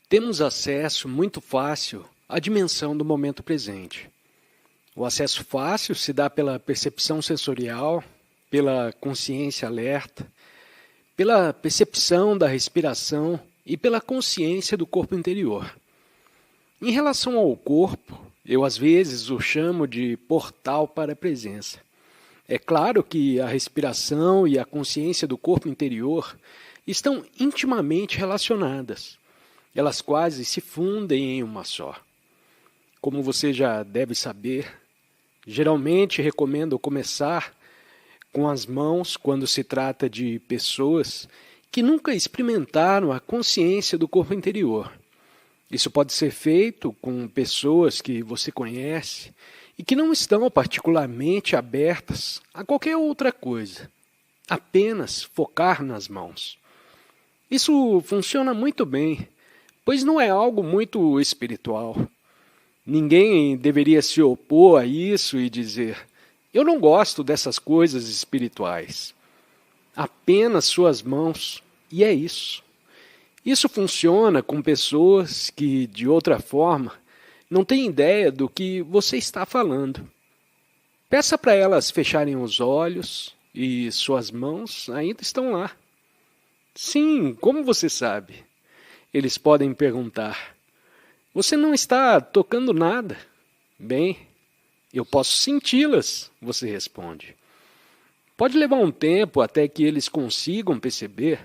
Temos acesso muito fácil à dimensão do momento presente. O acesso fácil se dá pela percepção sensorial, pela consciência alerta, pela percepção da respiração e pela consciência do corpo interior. Em relação ao corpo, eu às vezes o chamo de portal para a presença. É claro que a respiração e a consciência do corpo interior estão intimamente relacionadas. Elas quase se fundem em uma só. Como você já deve saber, geralmente recomendo começar com as mãos quando se trata de pessoas que nunca experimentaram a consciência do corpo interior. Isso pode ser feito com pessoas que você conhece e que não estão particularmente abertas a qualquer outra coisa. Apenas focar nas mãos. Isso funciona muito bem, pois não é algo muito espiritual. Ninguém deveria se opor a isso e dizer: eu não gosto dessas coisas espirituais. Apenas suas mãos, e é isso. Isso funciona com pessoas que, de outra forma, não têm ideia do que você está falando. Peça para elas fecharem os olhos e suas mãos ainda estão lá. Sim, como você sabe? Eles podem perguntar: você não está tocando nada? Bem, eu posso senti-las, você responde. Pode levar um tempo até que eles consigam perceber,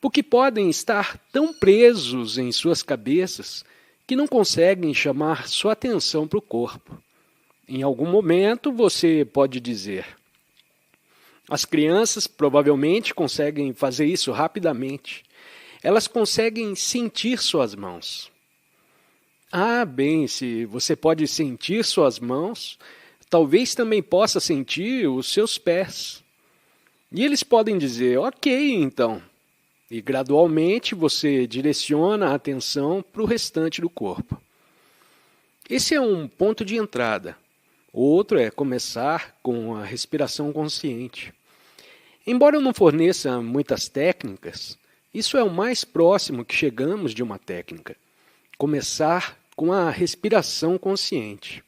porque podem estar tão presos em suas cabeças que não conseguem chamar sua atenção para o corpo. Em algum momento você pode dizer: as crianças provavelmente conseguem fazer isso rapidamente. Elas conseguem sentir suas mãos. Ah, bem, se você pode sentir suas mãos, talvez também possa sentir os seus pés. E eles podem dizer: ok, então. E gradualmente você direciona a atenção para o restante do corpo. Esse é um ponto de entrada. Outro é começar com a respiração consciente. Embora eu não forneça muitas técnicas, isso é o mais próximo que chegamos de uma técnica. Começar com a respiração consciente.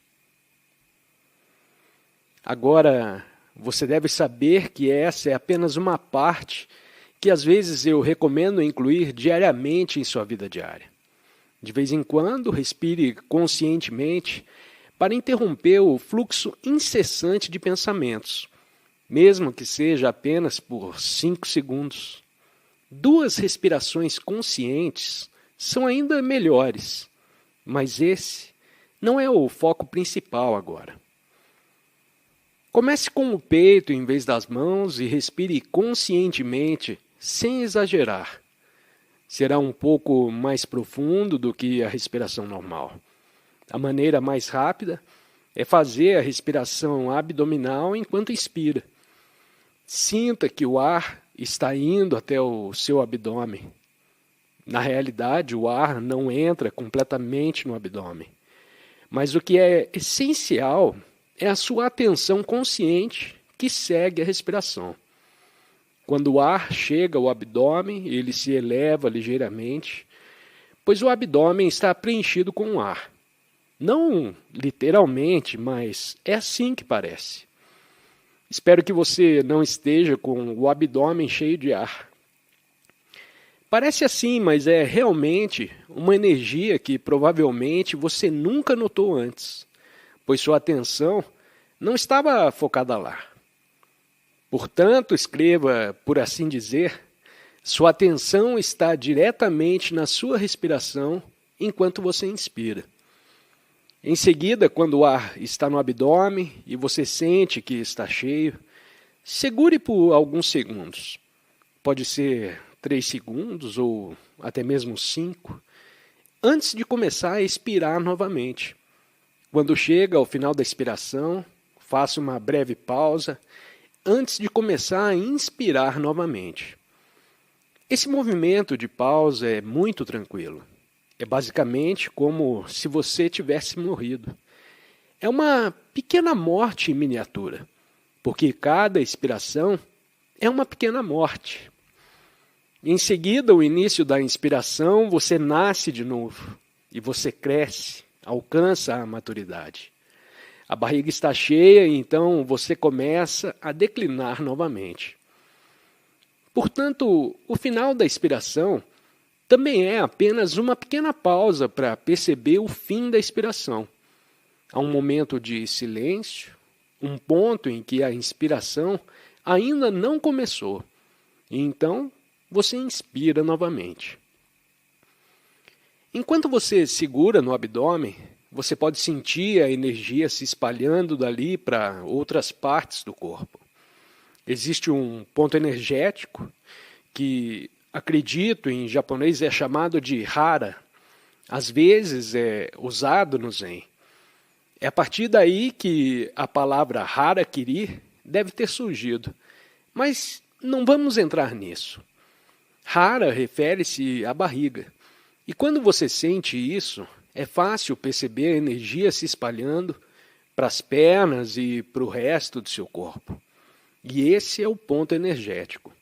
Agora, você deve saber que essa é apenas uma parte que às vezes eu recomendo incluir diariamente em sua vida diária. De vez em quando, respire conscientemente para interromper o fluxo incessante de pensamentos, mesmo que seja apenas por 5 segundos. 2 respirações conscientes são ainda melhores, mas esse não é o foco principal agora. Comece com o peito em vez das mãos e respire conscientemente, sem exagerar. Será um pouco mais profundo do que a respiração normal. A maneira mais rápida é fazer a respiração abdominal enquanto inspira. Sinta que o ar está indo até o seu abdômen. Na realidade, o ar não entra completamente no abdômen. Mas o que é essencial é a sua atenção consciente que segue a respiração. Quando o ar chega ao abdômen, ele se eleva ligeiramente, pois o abdômen está preenchido com ar. Não literalmente, mas é assim que parece. Espero que você não esteja com o abdômen cheio de ar. Parece assim, mas é realmente uma energia que provavelmente você nunca notou antes, pois sua atenção não estava focada lá. Portanto, escreva, por assim dizer, sua atenção está diretamente na sua respiração enquanto você inspira. Em seguida, quando o ar está no abdômen e você sente que está cheio, segure por alguns segundos. Pode ser 3 segundos ou até mesmo 5, antes de começar a expirar novamente. Quando chega ao final da expiração, faça uma breve pausa antes de começar a inspirar novamente. Esse movimento de pausa é muito tranquilo. É basicamente como se você tivesse morrido. É uma pequena morte em miniatura, porque cada expiração é uma pequena morte. Em seguida, o início da inspiração, você nasce de novo e você cresce, alcança a maturidade. A barriga está cheia e então você começa a declinar novamente. Portanto, o final da expiração também é apenas uma pequena pausa para perceber o fim da expiração. Há um momento de silêncio, um ponto em que a inspiração ainda não começou. E então, você inspira novamente. Enquanto você segura no abdômen, você pode sentir a energia se espalhando dali para outras partes do corpo. Existe um ponto energético que, acredito, em japonês é chamado de hara. Às vezes é usado no Zen. É a partir daí que a palavra harakiri deve ter surgido. Mas não vamos entrar nisso. Hara refere-se à barriga. E quando você sente isso, é fácil perceber a energia se espalhando para as pernas e para o resto do seu corpo. E esse é o ponto energético.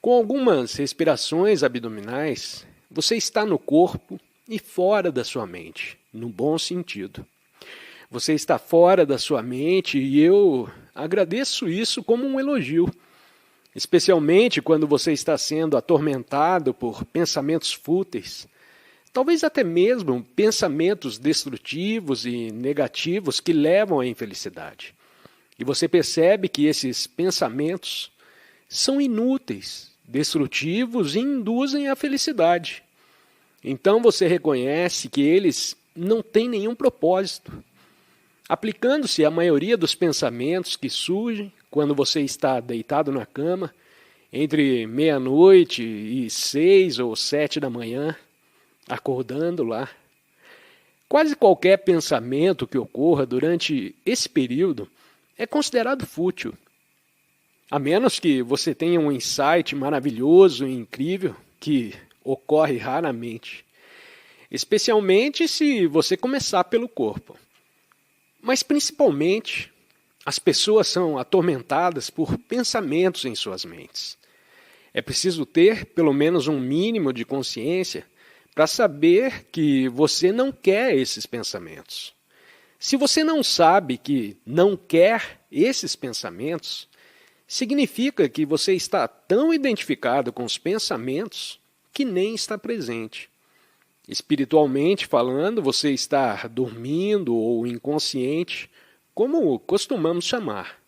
Com algumas respirações abdominais, você está no corpo e fora da sua mente, no bom sentido. Você está fora da sua mente e eu agradeço isso como um elogio. Especialmente quando você está sendo atormentado por pensamentos fúteis, talvez até mesmo pensamentos destrutivos e negativos que levam à infelicidade. E você percebe que esses pensamentos são inúteis, destrutivos e induzem à felicidade. Então você reconhece que eles não têm nenhum propósito. Aplicando-se à maioria dos pensamentos que surgem quando você está deitado na cama, entre meia-noite e 6 ou 7 da manhã, acordando lá. Quase qualquer pensamento que ocorra durante esse período é considerado fútil. A menos que você tenha um insight maravilhoso e incrível, que ocorre raramente. Especialmente se você começar pelo corpo. Mas principalmente, as pessoas são atormentadas por pensamentos em suas mentes. É preciso ter pelo menos um mínimo de consciência para saber que você não quer esses pensamentos. Se você não sabe que não quer esses pensamentos, significa que você está tão identificado com os pensamentos que nem está presente. Espiritualmente falando, você está dormindo ou inconsciente, como costumamos chamar.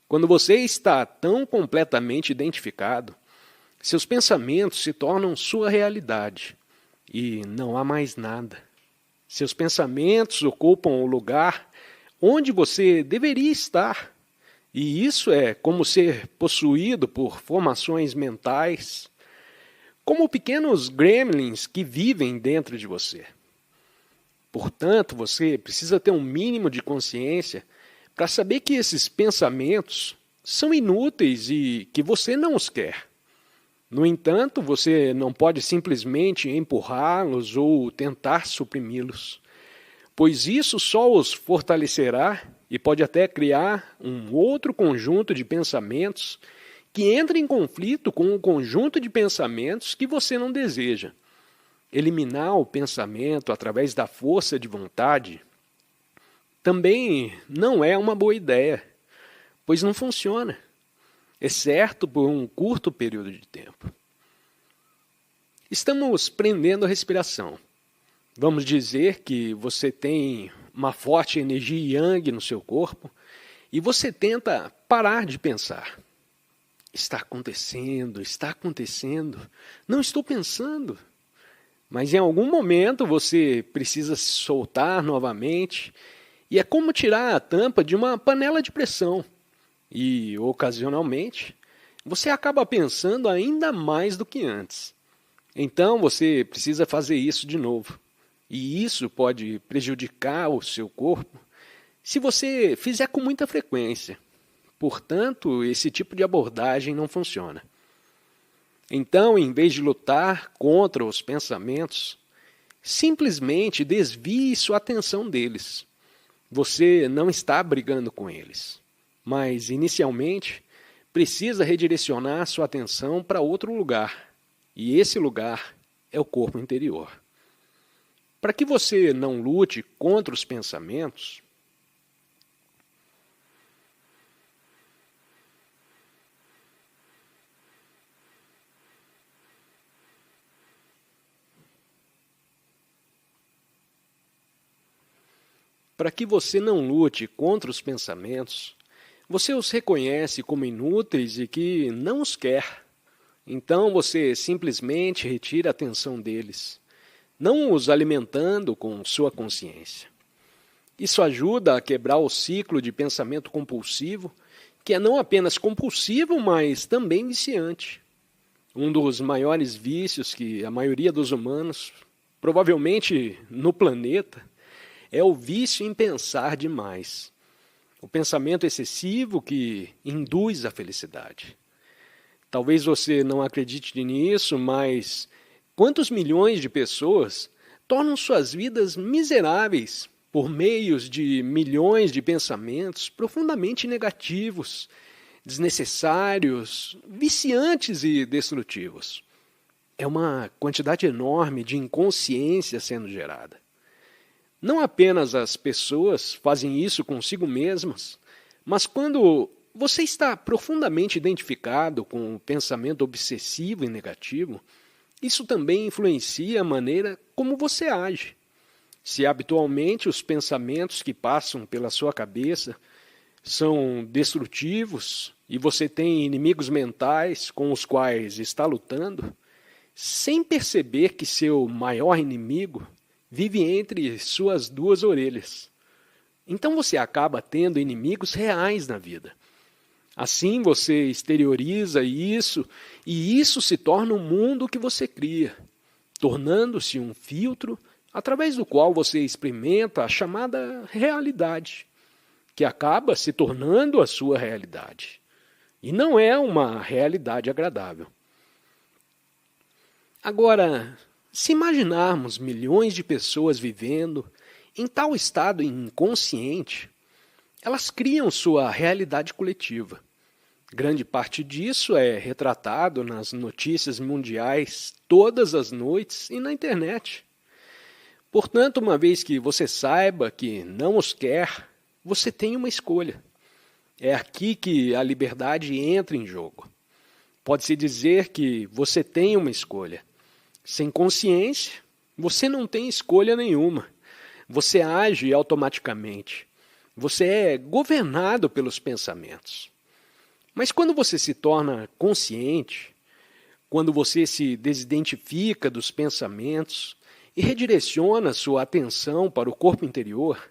Quando você está tão completamente identificado, seus pensamentos se tornam sua realidade e não há mais nada. Seus pensamentos ocupam o lugar onde você deveria estar. E isso é como ser possuído por formações mentais, como pequenos gremlins que vivem dentro de você. Portanto, você precisa ter um mínimo de consciência para saber que esses pensamentos são inúteis e que você não os quer. No entanto, você não pode simplesmente empurrá-los ou tentar suprimi-los, pois isso só os fortalecerá e pode até criar um outro conjunto de pensamentos que entra em conflito com o conjunto de pensamentos que você não deseja. Eliminar o pensamento através da força de vontade também não é uma boa ideia, pois não funciona, exceto por um curto período de tempo. Estamos prendendo a respiração. Vamos dizer que você tem uma forte energia yang no seu corpo e você tenta parar de pensar. Está acontecendo, não estou pensando. Mas em algum momento você precisa se soltar novamente e é como tirar a tampa de uma panela de pressão. E, ocasionalmente, você acaba pensando ainda mais do que antes. Então você precisa fazer isso de novo. E isso pode prejudicar o seu corpo se você fizer com muita frequência. Portanto, esse tipo de abordagem não funciona. Então, em vez de lutar contra os pensamentos, simplesmente desvie sua atenção deles. Você não está brigando com eles, mas, inicialmente, precisa redirecionar sua atenção para outro lugar. E esse lugar é o corpo interior. Para que você não lute contra os pensamentos, você os reconhece como inúteis e que não os quer. Então você simplesmente retira a atenção deles, não os alimentando com sua consciência. Isso ajuda a quebrar o ciclo de pensamento compulsivo, que é não apenas compulsivo, mas também viciante. Um dos maiores vícios que a maioria dos humanos, provavelmente no planeta, é o vício em pensar demais. O pensamento excessivo que induz a felicidade. Talvez você não acredite nisso, mas quantos milhões de pessoas tornam suas vidas miseráveis por meios de milhões de pensamentos profundamente negativos, desnecessários, viciantes e destrutivos? É uma quantidade enorme de inconsciência sendo gerada. Não apenas as pessoas fazem isso consigo mesmas, mas quando você está profundamente identificado com o pensamento obsessivo e negativo, isso também influencia a maneira como você age. Se habitualmente os pensamentos que passam pela sua cabeça são destrutivos e você tem inimigos mentais com os quais está lutando, sem perceber que seu maior inimigo vive entre suas duas orelhas. Então você acaba tendo inimigos reais na vida. Assim você exterioriza isso, e isso se torna um mundo que você cria, tornando-se um filtro através do qual você experimenta a chamada realidade, que acaba se tornando a sua realidade. E não é uma realidade agradável. Agora, se imaginarmos milhões de pessoas vivendo em tal estado inconsciente, elas criam sua realidade coletiva. Grande parte disso é retratado nas notícias mundiais todas as noites e na internet. Portanto, uma vez que você saiba que não os quer, você tem uma escolha. É aqui que a liberdade entra em jogo. Pode-se dizer que você tem uma escolha. Sem consciência, você não tem escolha nenhuma. Você age automaticamente. Você é governado pelos pensamentos. Mas quando você se torna consciente, quando você se desidentifica dos pensamentos e redireciona sua atenção para o corpo interior,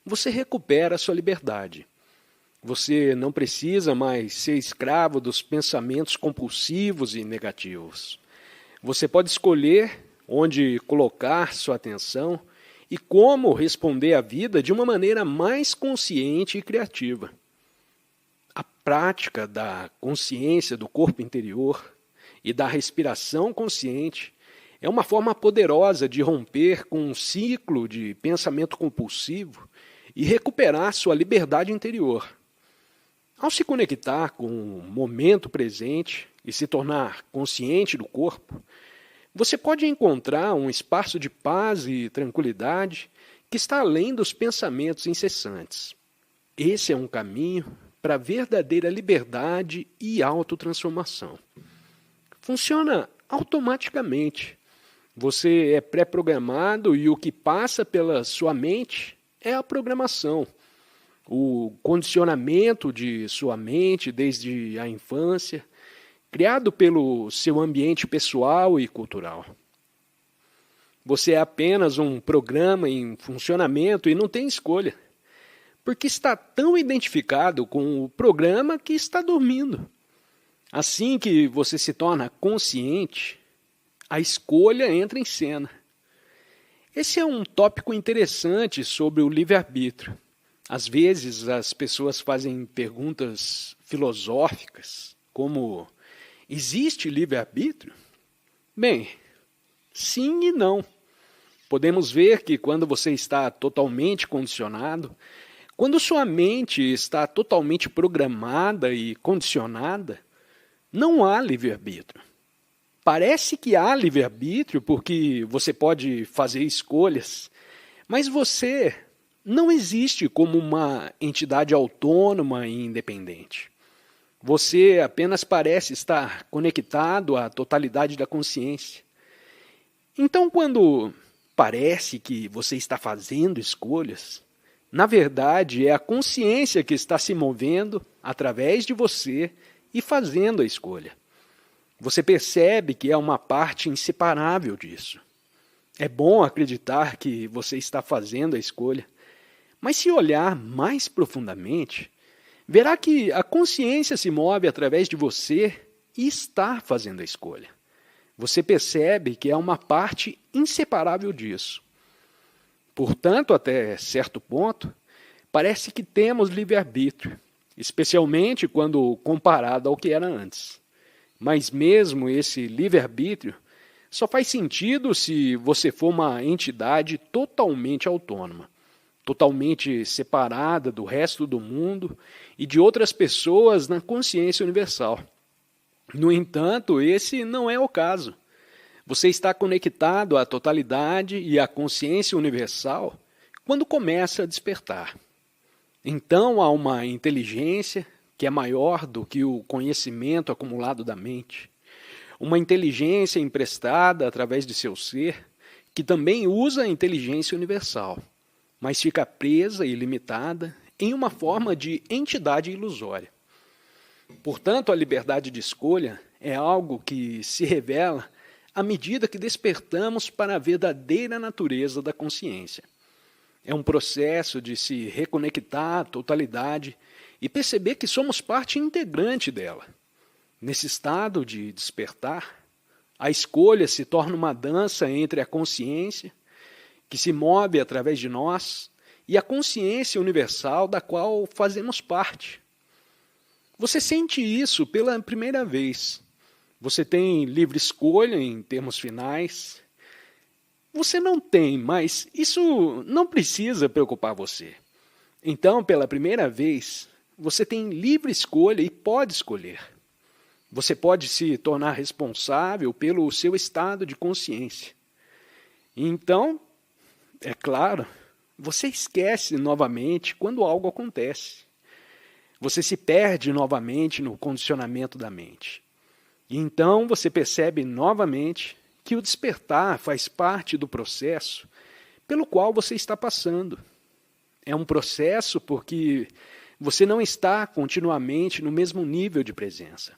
você recupera a sua liberdade. Você não precisa mais ser escravo dos pensamentos compulsivos e negativos. Você pode escolher onde colocar sua atenção e como responder à vida de uma maneira mais consciente e criativa. A prática da consciência do corpo interior e da respiração consciente é uma forma poderosa de romper com um ciclo de pensamento compulsivo e recuperar sua liberdade interior. Ao se conectar com o momento presente e se tornar consciente do corpo, você pode encontrar um espaço de paz e tranquilidade que está além dos pensamentos incessantes. Esse é um caminho para a verdadeira liberdade e autotransformação. Funciona automaticamente. Você é pré-programado e o que passa pela sua mente é a programação. O condicionamento de sua mente desde a infância, criado pelo seu ambiente pessoal e cultural. Você é apenas um programa em funcionamento e não tem escolha, porque está tão identificado com o programa que está dormindo. Assim que você se torna consciente, a escolha entra em cena. Esse é um tópico interessante sobre o livre-arbítrio. Às vezes as pessoas fazem perguntas filosóficas, como: existe livre-arbítrio? Bem, sim e não. Podemos ver que quando você está totalmente condicionado, Quando sua mente está totalmente programada e condicionada, não há livre-arbítrio. Parece que há livre-arbítrio porque você pode fazer escolhas, mas você não existe como uma entidade autônoma e independente. Você apenas parece estar conectado à totalidade da consciência. Então, quando parece que você está fazendo escolhas, na verdade é a consciência que está se movendo através de você e fazendo a escolha. Você percebe que é uma parte inseparável disso. É bom acreditar que você está fazendo a escolha, mas se olhar mais profundamente, verá que a consciência se move através de você e está fazendo a escolha. Você percebe que é uma parte inseparável disso. Portanto, até certo ponto, parece que temos livre-arbítrio, especialmente quando comparado ao que era antes. Mas mesmo esse livre-arbítrio só faz sentido se você for uma entidade totalmente autônoma, totalmente separada do resto do mundo e de outras pessoas na consciência universal. No entanto, esse não é o caso. Você está conectado à totalidade e à consciência universal quando começa a despertar. Então há uma inteligência que é maior do que o conhecimento acumulado da mente. Uma inteligência emprestada através de seu ser, que também usa a inteligência universal, mas fica presa e limitada em uma forma de entidade ilusória. Portanto, a liberdade de escolha é algo que se revela à medida que despertamos para a verdadeira natureza da consciência. É um processo de se reconectar à totalidade e perceber que somos parte integrante dela. Nesse estado de despertar, a escolha se torna uma dança entre a consciência, que se move através de nós, e a consciência universal da qual fazemos parte. Você sente isso pela primeira vez. Você tem livre escolha em termos finais. Você não tem, mas isso não precisa preocupar você. Então, pela primeira vez, você tem livre escolha e pode escolher. Você pode se tornar responsável pelo seu estado de consciência. Então, é claro, você esquece novamente quando algo acontece. Você se perde novamente no condicionamento da mente. E então você percebe novamente que o despertar faz parte do processo pelo qual você está passando. É um processo porque você não está continuamente no mesmo nível de presença.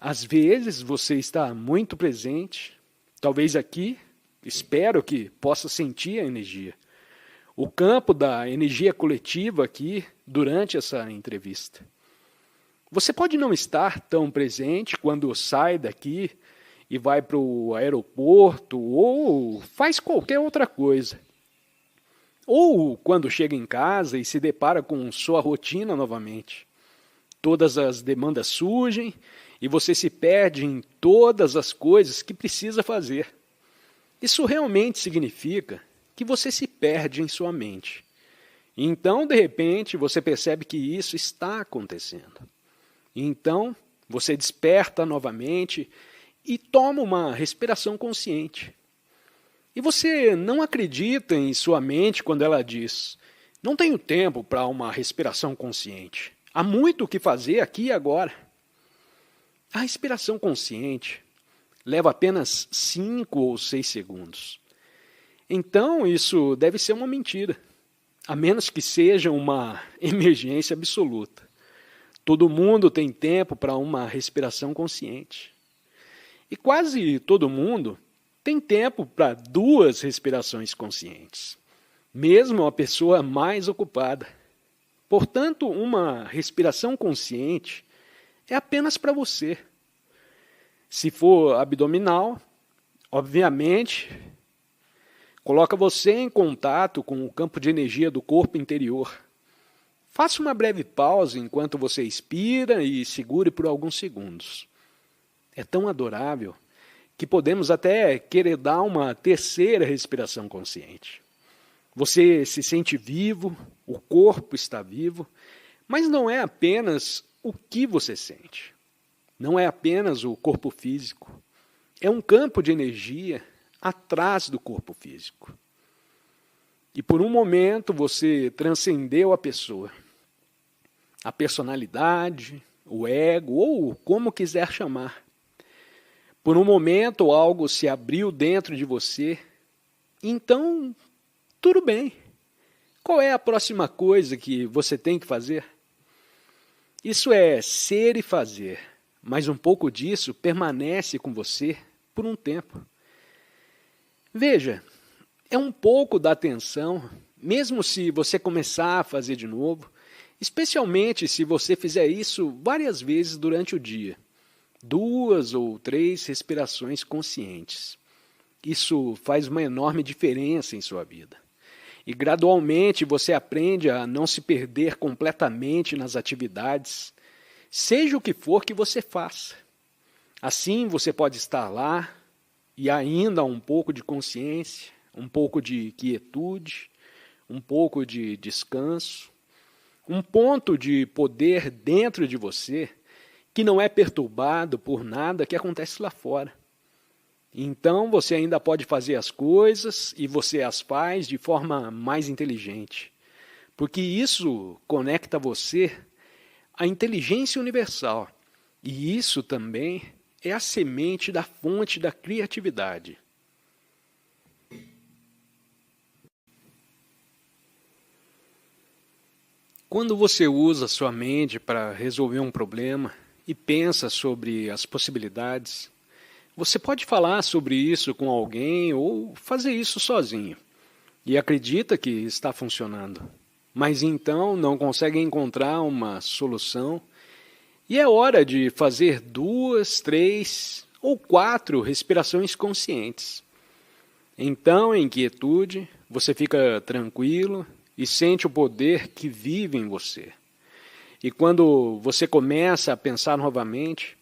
Às vezes você está muito presente, talvez aqui, espero que possa sentir a energia. O campo da energia coletiva aqui durante essa entrevista. Você pode não estar tão presente quando sai daqui e vai para o aeroporto ou faz qualquer outra coisa. Ou quando chega em casa e se depara com sua rotina novamente. Todas as demandas surgem e você se perde em todas as coisas que precisa fazer. Isso realmente significa que você se perde em sua mente. E então, de repente, você percebe que isso está acontecendo. E então, você desperta novamente e toma uma respiração consciente. E você não acredita em sua mente quando ela diz: não tenho tempo para uma respiração consciente. Há muito o que fazer aqui e agora. A respiração consciente leva apenas 5 ou 6 segundos. Então, isso deve ser uma mentira, a menos que seja uma emergência absoluta. Todo mundo tem tempo para uma respiração consciente. E quase todo mundo tem tempo para 2 respirações conscientes, mesmo a pessoa mais ocupada. Portanto, uma respiração consciente é apenas para você. Se for abdominal, obviamente, coloca você em contato com o campo de energia do corpo interior. Faça uma breve pausa enquanto você expira e segure por alguns segundos. É tão adorável que podemos até querer dar uma terceira respiração consciente. Você se sente vivo, o corpo está vivo, mas não é apenas o que você sente. Não é apenas o corpo físico. É um campo de energia atrás do corpo físico. E por um momento você transcendeu a pessoa, a personalidade, o ego, ou como quiser chamar. Por um momento algo se abriu dentro de você, então tudo bem. Qual é a próxima coisa que você tem que fazer? Isso é ser e fazer, mas um pouco disso permanece com você por um tempo. Veja, é um pouco da atenção, mesmo se você começar a fazer de novo, especialmente se você fizer isso várias vezes durante o dia. 2 ou 3 respirações conscientes. Isso faz uma enorme diferença em sua vida. E gradualmente você aprende a não se perder completamente nas atividades, seja o que for que você faça. Assim você pode estar lá e ainda um pouco de consciência, um pouco de quietude, um pouco de descanso, um ponto de poder dentro de você que não é perturbado por nada que acontece lá fora. Então você ainda pode fazer as coisas e você as faz de forma mais inteligente, porque isso conecta você à inteligência universal, e isso também é a semente da fonte da criatividade. Quando você usa sua mente para resolver um problema e pensa sobre as possibilidades, você pode falar sobre isso com alguém ou fazer isso sozinho e acredita que está funcionando, mas então não consegue encontrar uma solução e é hora de fazer 2, 3 ou 4 respirações conscientes. Então, em quietude, você fica tranquilo e sente o poder que vive em você. E quando você começa a pensar novamente,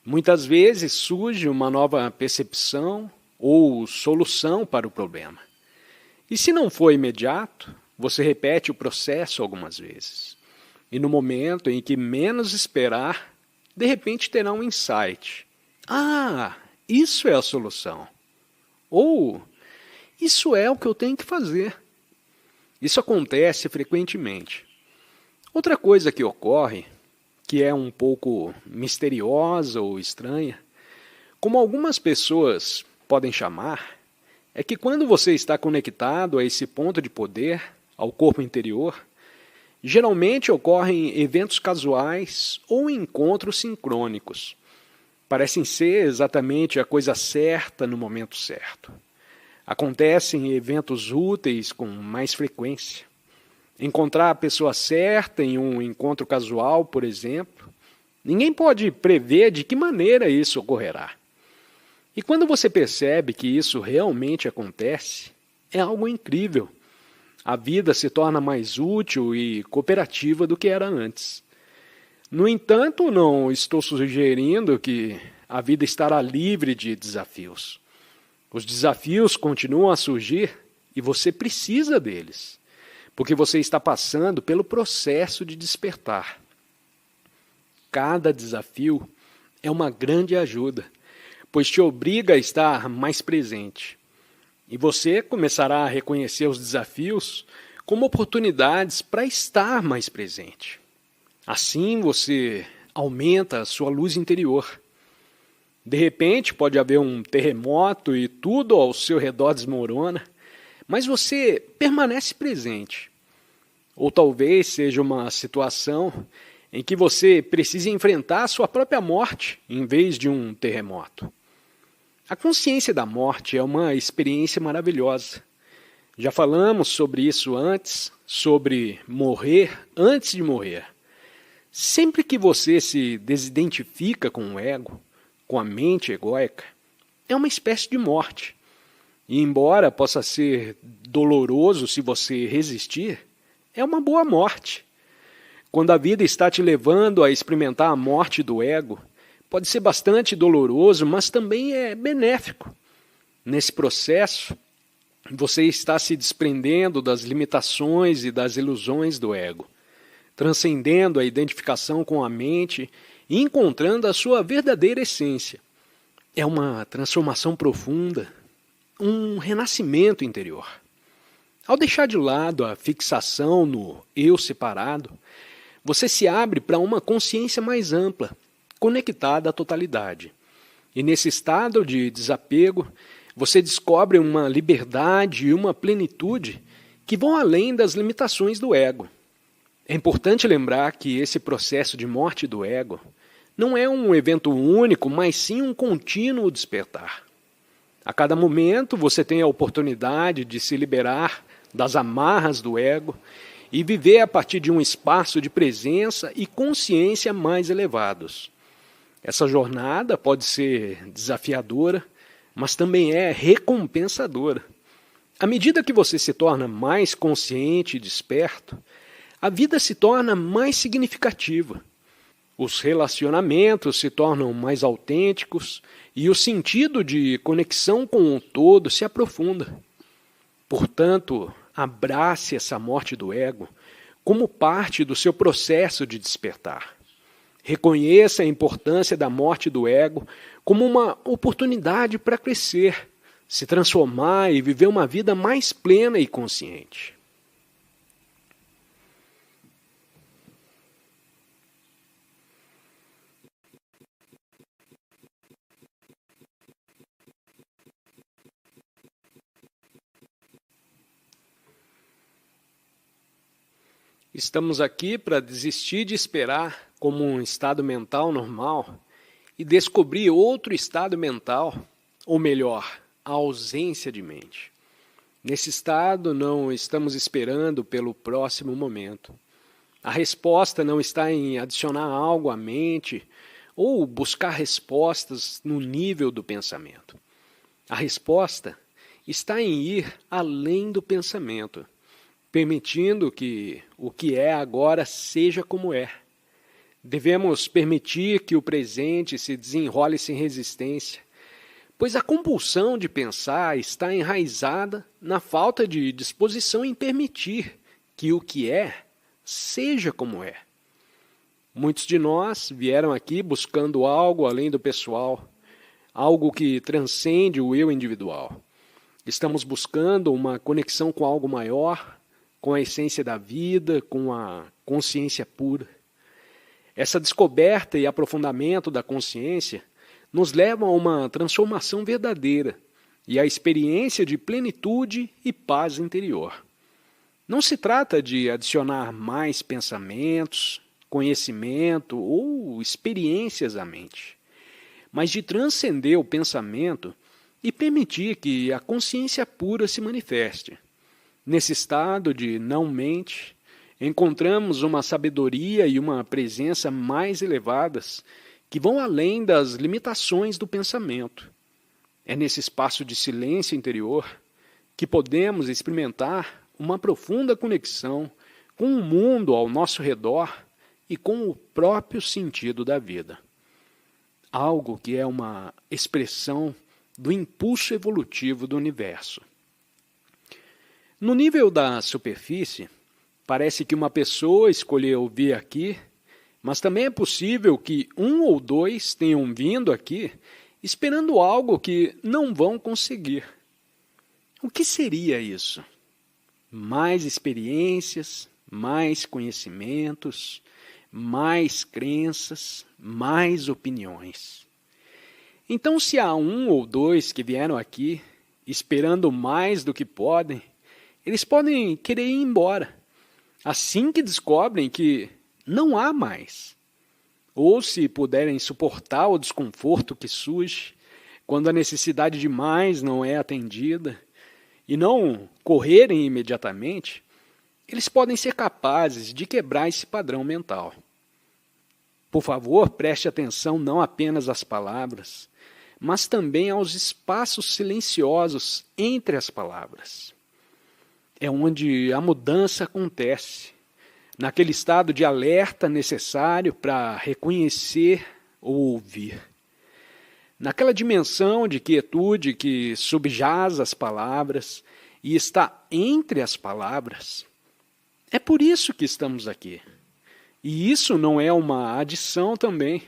muitas vezes surge uma nova percepção ou solução para o problema. E se não for imediato, você repete o processo algumas vezes. E no momento em que menos esperar, de repente terá um insight. Ah, isso é a solução. Ou, isso é o que eu tenho que fazer. Isso acontece frequentemente. Outra coisa que ocorre, que é um pouco misteriosa ou estranha, como algumas pessoas podem chamar, é que quando você está conectado a esse ponto de poder, ao corpo interior, geralmente ocorrem eventos casuais ou encontros sincrônicos. Parecem ser exatamente a coisa certa no momento certo. Acontecem eventos úteis com mais frequência. Encontrar a pessoa certa em um encontro casual, por exemplo, ninguém pode prever de que maneira isso ocorrerá. E quando você percebe que isso realmente acontece, é algo incrível. A vida se torna mais útil e cooperativa do que era antes. No entanto, não estou sugerindo que a vida estará livre de desafios. Os desafios continuam a surgir e você precisa deles, porque você está passando pelo processo de despertar. Cada desafio é uma grande ajuda, pois te obriga a estar mais presente. E você começará a reconhecer os desafios como oportunidades para estar mais presente. Assim você aumenta a sua luz interior. De repente pode haver um terremoto e tudo ao seu redor desmorona, mas você permanece presente. Ou talvez seja uma situação em que você precise enfrentar a sua própria morte em vez de um terremoto. A consciência da morte é uma experiência maravilhosa. Já falamos sobre isso antes, sobre morrer antes de morrer. Sempre que você se desidentifica com o ego, com a mente egóica, é uma espécie de morte. E embora possa ser doloroso se você resistir, é uma boa morte. Quando a vida está te levando a experimentar a morte do ego, pode ser bastante doloroso, mas também é benéfico. Nesse processo, Você está se desprendendo das limitações e das ilusões do ego, transcendendo a identificação com a mente e encontrando a sua verdadeira essência. É uma transformação profunda, um renascimento interior. Ao deixar de lado a fixação no eu separado, você se abre para uma consciência mais ampla, conectada à totalidade. E nesse estado de desapego, você descobre uma liberdade e uma plenitude que vão além das limitações do ego. É importante lembrar que esse processo de morte do ego não é um evento único, mas sim um contínuo despertar. A cada momento você tem a oportunidade de se liberar das amarras do ego e viver a partir de um espaço de presença e consciência mais elevados. Essa jornada pode ser desafiadora, mas também é recompensadora. À medida que você se torna mais consciente e desperto, a vida se torna mais significativa. Os relacionamentos se tornam mais autênticos e o sentido de conexão com o todo se aprofunda. Portanto, abrace essa morte do ego como parte do seu processo de despertar. Reconheça a importância da morte do ego como uma oportunidade para crescer, se transformar e viver uma vida mais plena e consciente. Estamos aqui para desistir de esperar como um estado mental normal e descobrir outro estado mental, ou melhor, a ausência de mente. Nesse estado, não estamos esperando pelo próximo momento. A resposta não está em adicionar algo à mente ou buscar respostas no nível do pensamento. A resposta está em ir além do pensamento, permitindo que o que é agora seja como é. Devemos permitir que o presente se desenrole sem resistência, pois a compulsão de pensar está enraizada na falta de disposição em permitir que o que é seja como é. Muitos de nós vieram aqui buscando algo além do pessoal, algo que transcende o eu individual. Estamos buscando uma conexão com algo maior, com a essência da vida, com a consciência pura. Essa descoberta e aprofundamento da consciência nos levam a uma transformação verdadeira e à experiência de plenitude e paz interior. Não se trata de adicionar mais pensamentos, conhecimento ou experiências à mente, mas de transcender o pensamento e permitir que a consciência pura se manifeste. Nesse estado de não-mente, encontramos uma sabedoria e uma presença mais elevadas que vão além das limitações do pensamento. É nesse espaço de silêncio interior que podemos experimentar uma profunda conexão com o mundo ao nosso redor e com o próprio sentido da vida. Algo que é uma expressão do impulso evolutivo do universo. No nível da superfície, parece que uma pessoa escolheu vir aqui, mas também é possível que um ou dois tenham vindo aqui esperando algo que não vão conseguir. O que seria isso? Mais experiências, mais conhecimentos, mais crenças, mais opiniões. Então, se há um ou dois que vieram aqui esperando mais do que podem, eles podem querer ir embora, assim que descobrem que não há mais. Ou se puderem suportar o desconforto que surge quando a necessidade de mais não é atendida, e não correrem imediatamente, eles podem ser capazes de quebrar esse padrão mental. Por favor, preste atenção não apenas às palavras, mas também aos espaços silenciosos entre as palavras. É onde a mudança acontece, naquele estado de alerta necessário para reconhecer ou ouvir. Naquela dimensão de quietude que subjaz as palavras e está entre as palavras, é por isso que estamos aqui. E isso não é uma adição também,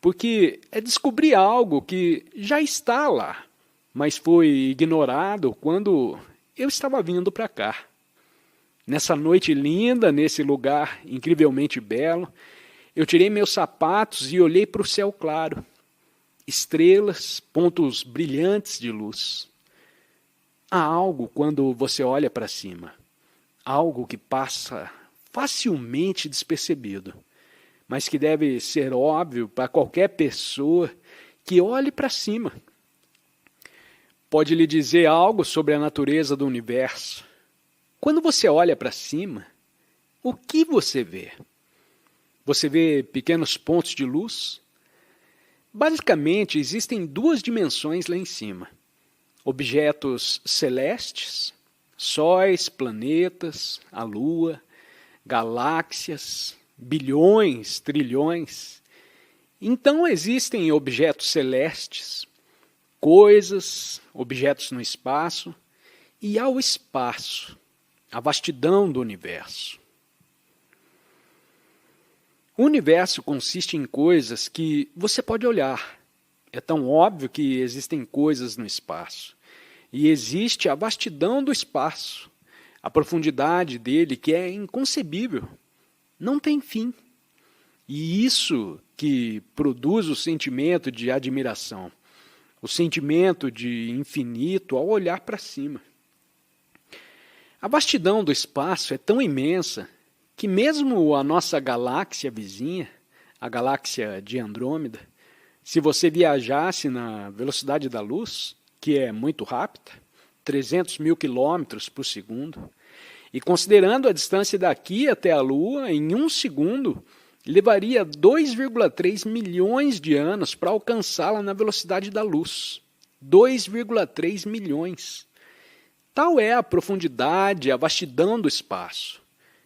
porque é descobrir algo que já está lá, mas foi ignorado quando eu estava vindo para cá. Nessa noite linda, nesse lugar incrivelmente belo, eu tirei meus sapatos e olhei para o céu claro. Estrelas, pontos brilhantes de luz. Há algo quando você olha para cima, algo que passa facilmente despercebido, mas que deve ser óbvio para qualquer pessoa que olhe para cima. Pode lhe dizer algo sobre a natureza do universo. Quando você olha para cima, o que você vê? Você vê pequenos pontos de luz? Basicamente, existem duas dimensões lá em cima. Objetos celestes, sóis, planetas, a Lua, galáxias, bilhões, trilhões. Então existem objetos celestes, coisas, objetos no espaço, e há o espaço, a vastidão do universo. O universo consiste em coisas que você pode olhar. É tão óbvio que existem coisas no espaço. E existe a vastidão do espaço, a profundidade dele que é inconcebível, não tem fim. E isso que produz o sentimento de admiração, o sentimento de infinito ao olhar para cima. A vastidão do espaço é tão imensa que mesmo a nossa galáxia vizinha, a galáxia de Andrômeda, se você viajasse na velocidade da luz, que é muito rápida, 300 mil quilômetros por segundo, e considerando a distância daqui até a Lua, em um segundo, levaria 2,3 milhões de anos para alcançá-la na velocidade da luz. 2,3 milhões. Tal é a profundidade, a vastidão do espaço.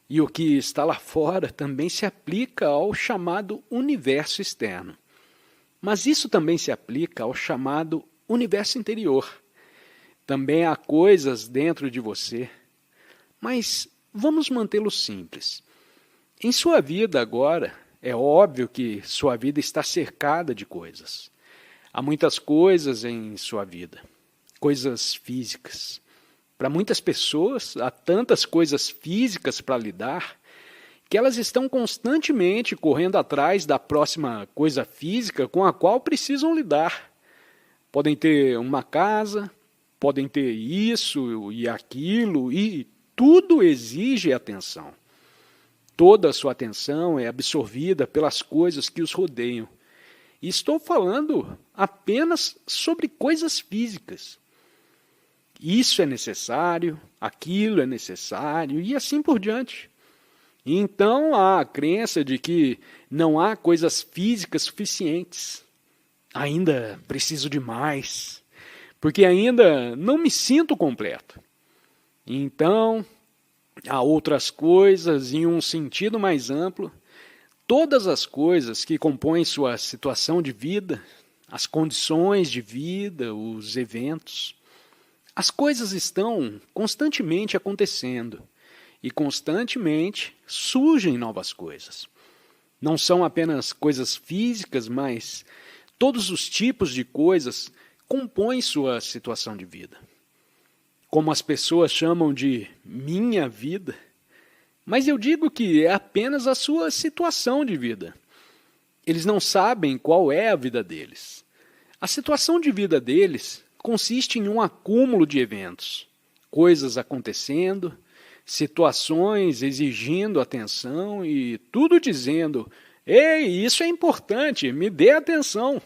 E o que está lá fora também se aplica ao chamado universo externo. Mas isso também se aplica ao chamado universo interior. Também há coisas dentro de você. Mas vamos mantê-lo simples. Em sua vida agora, é óbvio que sua vida está cercada de coisas. Há muitas coisas em sua vida, coisas físicas. Para muitas pessoas, há tantas coisas físicas para lidar que elas estão constantemente correndo atrás da próxima coisa física com a qual precisam lidar. Podem ter uma casa, podem ter isso e aquilo, e tudo exige atenção. Toda a sua atenção é absorvida pelas coisas que os rodeiam. E estou falando apenas sobre coisas físicas. Isso é necessário, aquilo é necessário e assim por diante. E então há a crença de que não há coisas físicas suficientes. Ainda preciso de mais, porque ainda não me sinto completo. Então, há outras coisas em um sentido mais amplo, todas as coisas que compõem sua situação de vida, as condições de vida, os eventos. As coisas estão constantemente acontecendo e constantemente surgem novas coisas. Não são apenas coisas físicas, mas todos os tipos de coisas compõem sua situação de vida. Como as pessoas chamam de minha vida, mas eu digo que é apenas a sua situação de vida. Eles não sabem qual é a vida deles. A situação de vida deles consiste em um acúmulo de eventos, coisas acontecendo, situações exigindo atenção e tudo dizendo: ei, isso é importante, me dê atenção.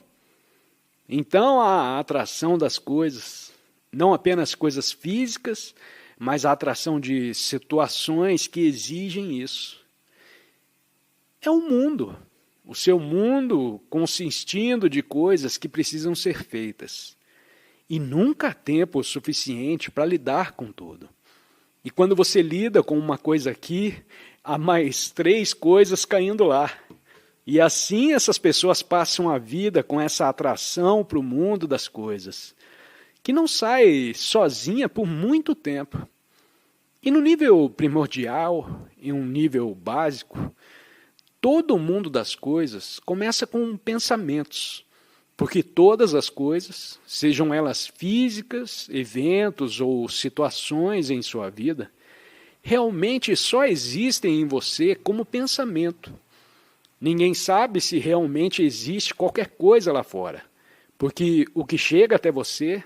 Então a atração das coisas, não apenas coisas físicas, mas a atração de situações que exigem isso. É o mundo, o seu mundo consistindo de coisas que precisam ser feitas. E nunca há tempo suficiente para lidar com tudo. E quando você lida com uma coisa aqui, há mais 3 coisas caindo lá. E assim essas pessoas passam a vida com essa atração para o mundo das coisas, que não sai sozinha por muito tempo. E no nível primordial, em um nível básico, todo o mundo das coisas começa com pensamentos, porque todas as coisas, sejam elas físicas, eventos ou situações em sua vida, realmente só existem em você como pensamento. Ninguém sabe se realmente existe qualquer coisa lá fora, porque o que chega até você,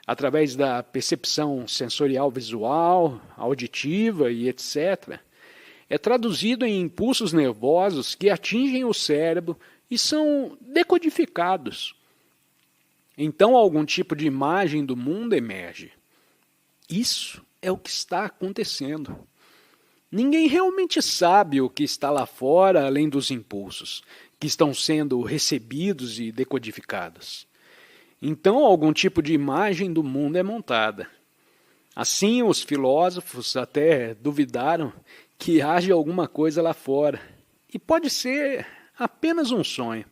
através da percepção sensorial visual, auditiva e etc., é traduzido em impulsos nervosos que atingem o cérebro e são decodificados. Então algum tipo de imagem do mundo emerge. Isso é o que está acontecendo. Ninguém realmente sabe o que está lá fora além dos impulsos, que estão sendo recebidos e decodificados. Então, algum tipo de imagem do mundo é montada. Assim, os filósofos até duvidaram que haja alguma coisa lá fora. E pode ser apenas um sonho.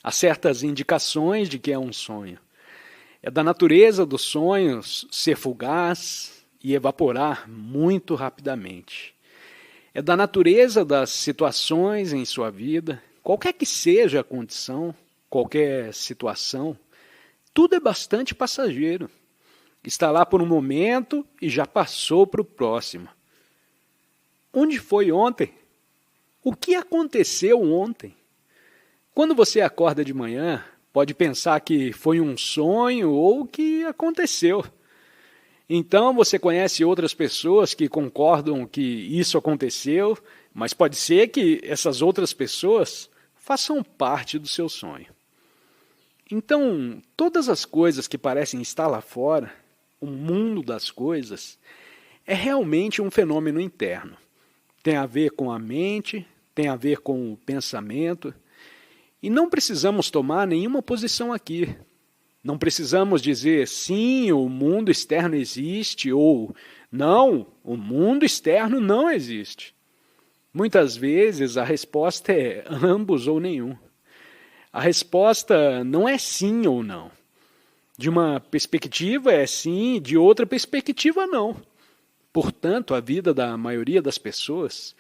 Há certas indicações de que é um sonho. É da natureza dos sonhos ser fugaz e evaporar muito rapidamente. É da natureza das situações em sua vida, qualquer que seja a condição, qualquer situação, tudo é bastante passageiro. Está lá por um momento e já passou para o próximo. Onde foi ontem? O que aconteceu ontem? Quando você acorda de manhã, pode pensar que foi um sonho ou que aconteceu. Então você conhece outras pessoas que concordam que isso aconteceu, mas pode ser que essas outras pessoas façam parte do seu sonho. Então, todas as coisas que parecem estar lá fora, o mundo das coisas, é realmente um fenômeno interno. Tem a ver com a mente, tem a ver com o pensamento, e não precisamos tomar nenhuma posição aqui. Não precisamos dizer sim, o mundo externo existe, ou não, o mundo externo não existe. Muitas vezes a resposta é ambos ou nenhum. A resposta não é sim ou não. De uma perspectiva é sim, de outra perspectiva não. Portanto, a vida da maioria das pessoas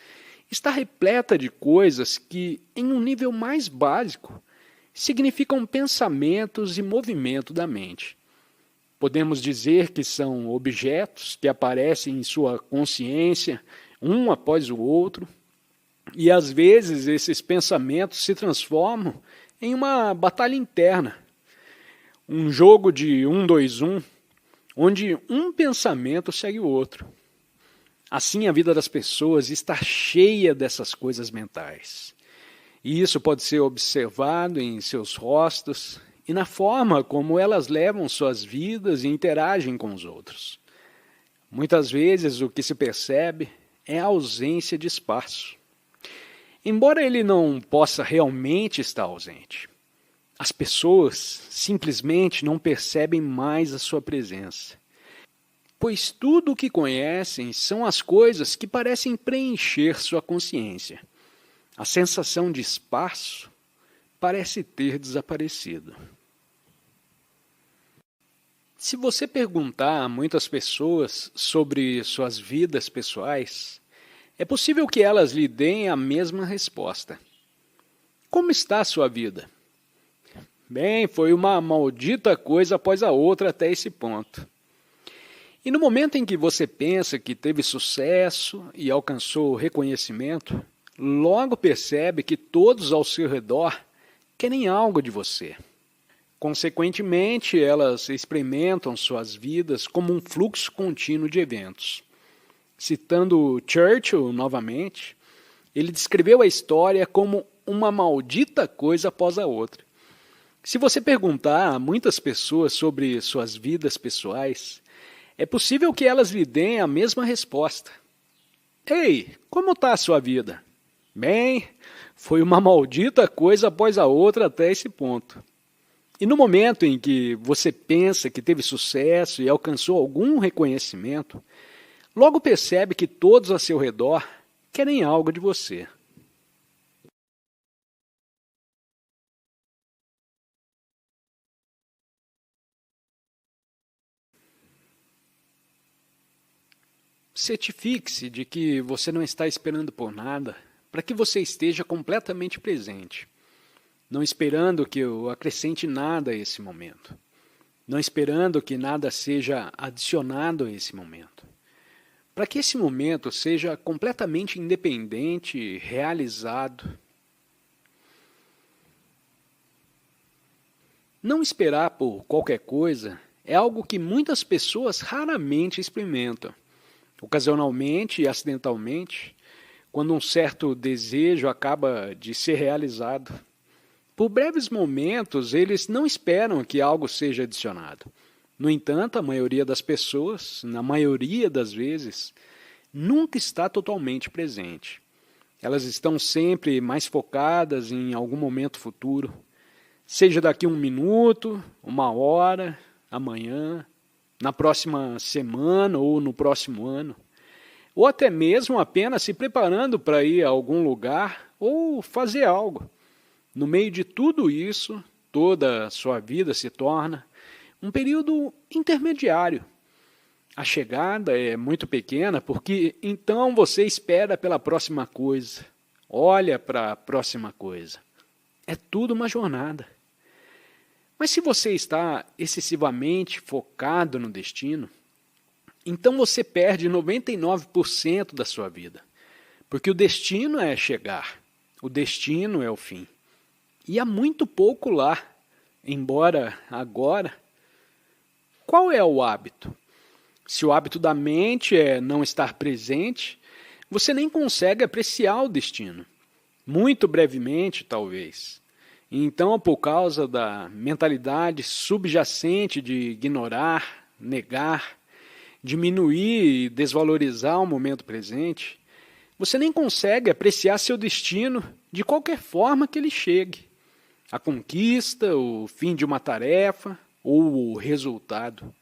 está repleta de coisas que, em um nível mais básico, significam pensamentos e movimento da mente. Podemos dizer que são objetos que aparecem em sua consciência, um após o outro, e às vezes esses pensamentos se transformam em uma batalha interna, um jogo de 1-2-1, onde um pensamento segue o outro. Assim, a vida das pessoas está cheia dessas coisas mentais. E isso pode ser observado em seus rostos e na forma como elas levam suas vidas e interagem com os outros. Muitas vezes o que se percebe é a ausência de espaço. Embora ele não possa realmente estar ausente, as pessoas simplesmente não percebem mais a sua presença. Pois tudo o que conhecem são as coisas que parecem preencher sua consciência. A sensação de espaço parece ter desaparecido. Se você perguntar a muitas pessoas sobre suas vidas pessoais, é possível que elas lhe deem a mesma resposta. Como está a sua vida? Bem, foi uma maldita coisa após a outra até esse ponto. E no momento em que você pensa que teve sucesso e alcançou reconhecimento, logo percebe que todos ao seu redor querem algo de você. Consequentemente, elas experimentam suas vidas como um fluxo contínuo de eventos. Citando Churchill novamente, ele descreveu a história como uma maldita coisa após a outra. Se você perguntar a muitas pessoas sobre suas vidas pessoais, é possível que elas lhe deem a mesma resposta. Ei, como está a sua vida? Bem, foi uma maldita coisa após a outra até esse ponto. E no momento em que você pensa que teve sucesso e alcançou algum reconhecimento, logo percebe que todos ao seu redor querem algo de você. certifique-se de que você não está esperando por nada, para que você esteja completamente presente, não esperando que eu acrescente nada a esse momento, não esperando que nada seja adicionado a esse momento, para que esse momento seja completamente independente, realizado. Não esperar por qualquer coisa é algo que muitas pessoas raramente experimentam. Ocasionalmente e acidentalmente, quando um certo desejo acaba de ser realizado. Por breves momentos, eles não esperam que algo seja adicionado. No entanto, a maioria das pessoas, na maioria das vezes, nunca está totalmente presente. Elas estão sempre mais focadas em algum momento futuro, seja daqui a 1 minuto, 1 hora, amanhã, na próxima semana ou no próximo ano, ou até mesmo apenas se preparando para ir a algum lugar ou fazer algo. No meio de tudo isso, toda a sua vida se torna um período intermediário. A chegada é muito pequena porque então você espera pela próxima coisa, olha para a próxima coisa. É tudo uma jornada. Mas se você está excessivamente focado no destino, então você perde 99% da sua vida. Porque o destino é chegar, o destino é o fim. E há muito pouco lá, embora agora. Qual é o hábito? Se o hábito da mente é não estar presente, você nem consegue apreciar o destino. Muito brevemente, talvez. Então, por causa da mentalidade subjacente de ignorar, negar, diminuir e desvalorizar o momento presente, você nem consegue apreciar seu destino de qualquer forma que ele chegue. A conquista, o fim de uma tarefa ou o resultado.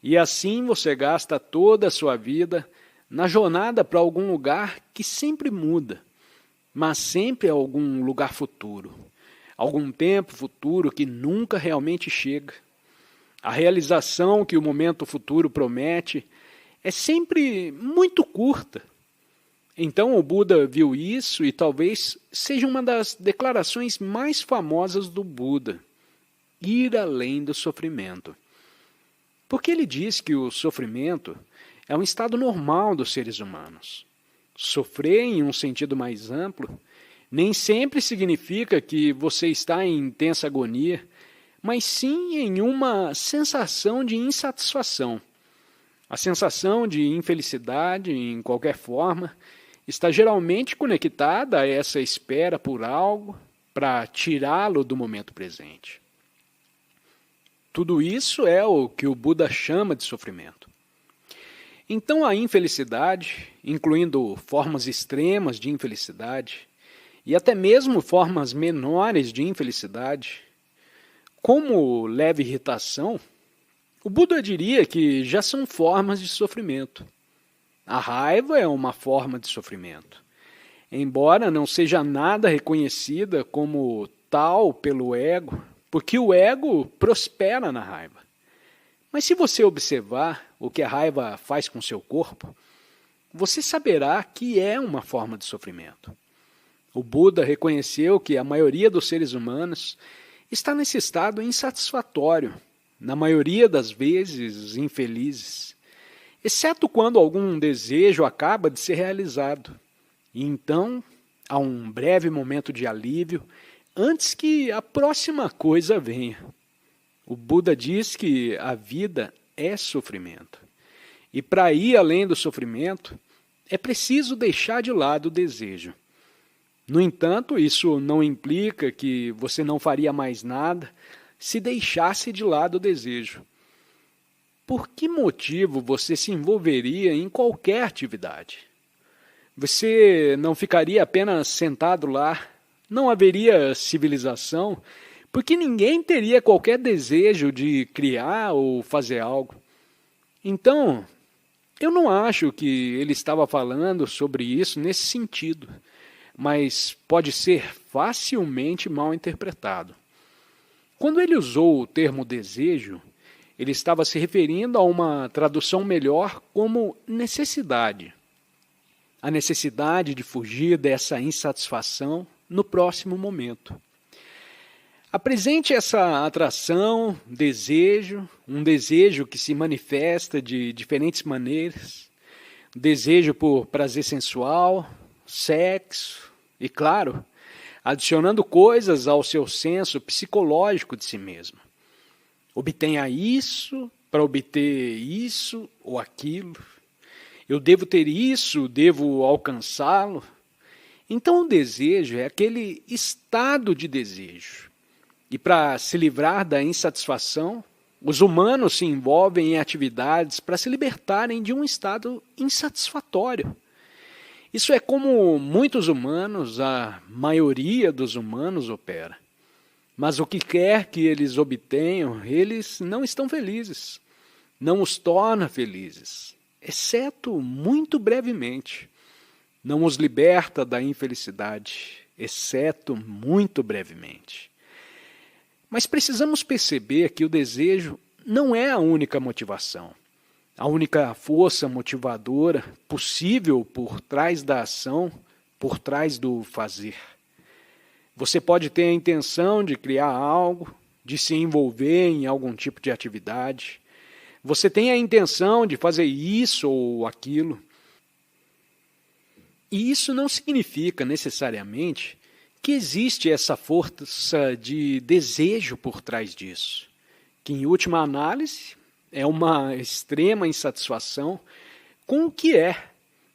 E assim você gasta toda a sua vida na jornada para algum lugar que sempre muda, mas sempre é algum lugar futuro. Algum tempo futuro que nunca realmente chega. A realização que o momento futuro promete é sempre muito curta. Então o Buda viu isso e talvez seja uma das declarações mais famosas do Buda: ir além do sofrimento. Porque ele diz que o sofrimento é um estado normal dos seres humanos. Sofrer, em um sentido mais amplo, nem sempre significa que você está em intensa agonia, mas sim em uma sensação de insatisfação. A sensação de infelicidade, em qualquer forma, está geralmente conectada a essa espera por algo para tirá-lo do momento presente. Tudo isso é o que o Buda chama de sofrimento. Então a infelicidade, incluindo formas extremas de infelicidade, e até mesmo formas menores de infelicidade, como leve irritação, o Buda diria que já são formas de sofrimento. A raiva é uma forma de sofrimento. Embora não seja nada reconhecida como tal pelo ego, porque o ego prospera na raiva. Mas se você observar o que a raiva faz com seu corpo, você saberá que é uma forma de sofrimento. O Buda reconheceu que a maioria dos seres humanos está nesse estado insatisfatório, na maioria das vezes infelizes, exceto quando algum desejo acaba de ser realizado. E então há um breve momento de alívio antes que a próxima coisa venha. O Buda diz que a vida é sofrimento. E para ir além do sofrimento, é preciso deixar de lado o desejo. No entanto, isso não implica que você não faria mais nada se deixasse de lado o desejo. Por que motivo você se envolveria em qualquer atividade? Você não ficaria apenas sentado lá, não haveria civilização, porque ninguém teria qualquer desejo de criar ou fazer algo. Então, eu não acho que ele estava falando sobre isso nesse sentido, mas pode ser facilmente mal interpretado. Quando ele usou o termo desejo, ele estava se referindo a uma tradução melhor como necessidade. A necessidade de fugir dessa insatisfação no próximo momento. Apresente essa atração, desejo, um desejo que se manifesta de diferentes maneiras, desejo por prazer sensual, sexo e, claro, adicionando coisas ao seu senso psicológico de si mesmo. Obtenha isso para obter isso ou aquilo. Eu devo ter isso, devo alcançá-lo. Então o desejo é aquele estado de desejo. E para se livrar da insatisfação, os humanos se envolvem em atividades para se libertarem de um estado insatisfatório. Isso é como muitos humanos, a maioria dos humanos opera. Mas o que quer que eles obtenham, eles não estão felizes. Não os torna felizes, exceto muito brevemente. Não os liberta da infelicidade, exceto muito brevemente. Mas precisamos perceber que o desejo não é a única motivação, a única força motivadora possível por trás da ação, por trás do fazer. Você pode ter a intenção de criar algo, de se envolver em algum tipo de atividade. Você tem a intenção de fazer isso ou aquilo. E isso não significa necessariamente que existe essa força de desejo por trás disso, que em última análise é uma extrema insatisfação com o que é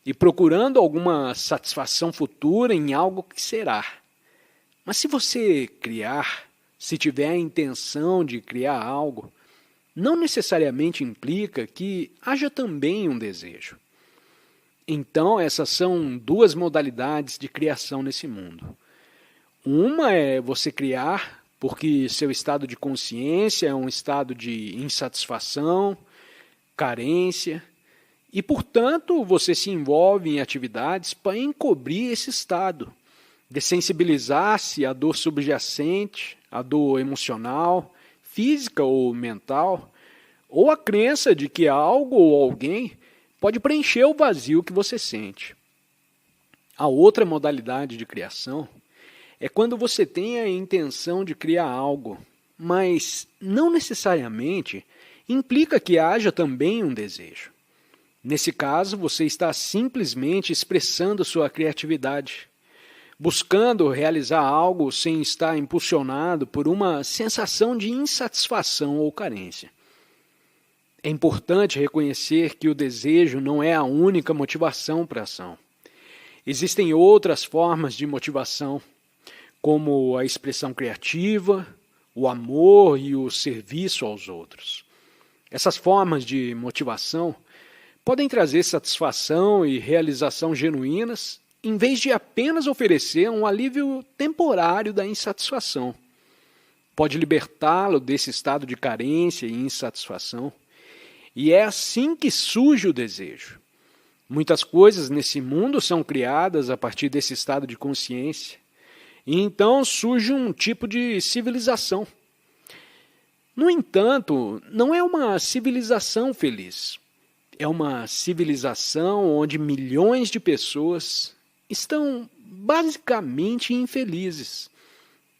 e procurando alguma satisfação futura em algo que será. Mas se você criar, se tiver a intenção de criar algo, não necessariamente implica que haja também um desejo. Então, essas são duas modalidades de criação nesse mundo. Uma é você criar porque seu estado de consciência é um estado de insatisfação, carência, e, portanto, você se envolve em atividades para encobrir esse estado, dessensibilizar-se à dor subjacente, à dor emocional, física ou mental, ou a crença de que algo ou alguém pode preencher o vazio que você sente. A outra modalidade de criação é quando você tem a intenção de criar algo, mas não necessariamente implica que haja também um desejo. Nesse caso, você está simplesmente expressando sua criatividade, buscando realizar algo sem estar impulsionado por uma sensação de insatisfação ou carência. É importante reconhecer que o desejo não é a única motivação para a ação. Existem outras formas de motivação, como a expressão criativa, o amor e o serviço aos outros. Essas formas de motivação podem trazer satisfação e realização genuínas, em vez de apenas oferecer um alívio temporário da insatisfação. Pode libertá-lo desse estado de carência e insatisfação. E é assim que surge o desejo. Muitas coisas nesse mundo são criadas a partir desse estado de consciência. E então surge um tipo de civilização. No entanto, não é uma civilização feliz. É uma civilização onde milhões de pessoas estão basicamente infelizes,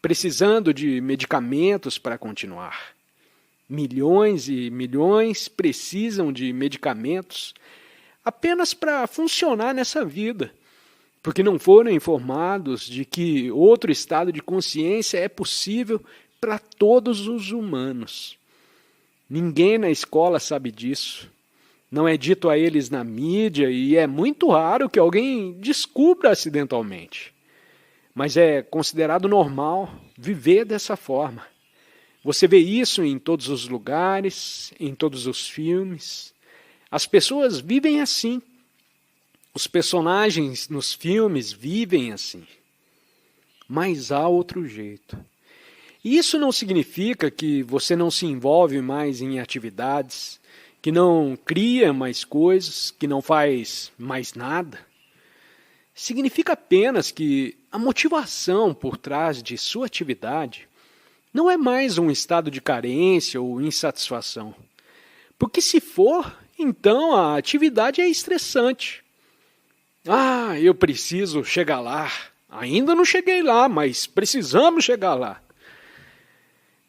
precisando de medicamentos para continuar. Milhões e milhões precisam de medicamentos apenas para funcionar nessa vida, porque não foram informados de que outro estado de consciência é possível para todos os humanos. Ninguém na escola sabe disso. Não é dito a eles na mídia e é muito raro que alguém descubra acidentalmente. Mas é considerado normal viver dessa forma. Você vê isso em todos os lugares, em todos os filmes. As pessoas vivem assim. Os personagens nos filmes vivem assim. Mas há outro jeito. E isso não significa que você não se envolve mais em atividades, que não cria mais coisas, que não faz mais nada. Significa apenas que a motivação por trás de sua atividade não é mais um estado de carência ou insatisfação, Porque se for, então a atividade é estressante. Ah, eu preciso chegar lá. Ainda não cheguei lá, mas precisamos chegar lá.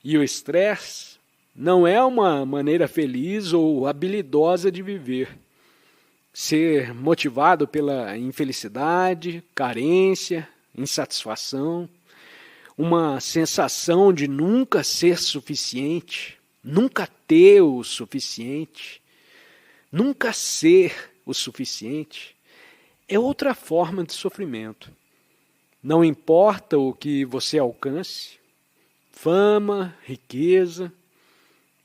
E o estresse não é uma maneira feliz ou habilidosa de viver. Ser motivado pela infelicidade, carência, insatisfação, uma sensação de nunca ser suficiente, nunca ter o suficiente, nunca ser o suficiente, é outra forma de sofrimento. Não importa o que você alcance, fama, riqueza,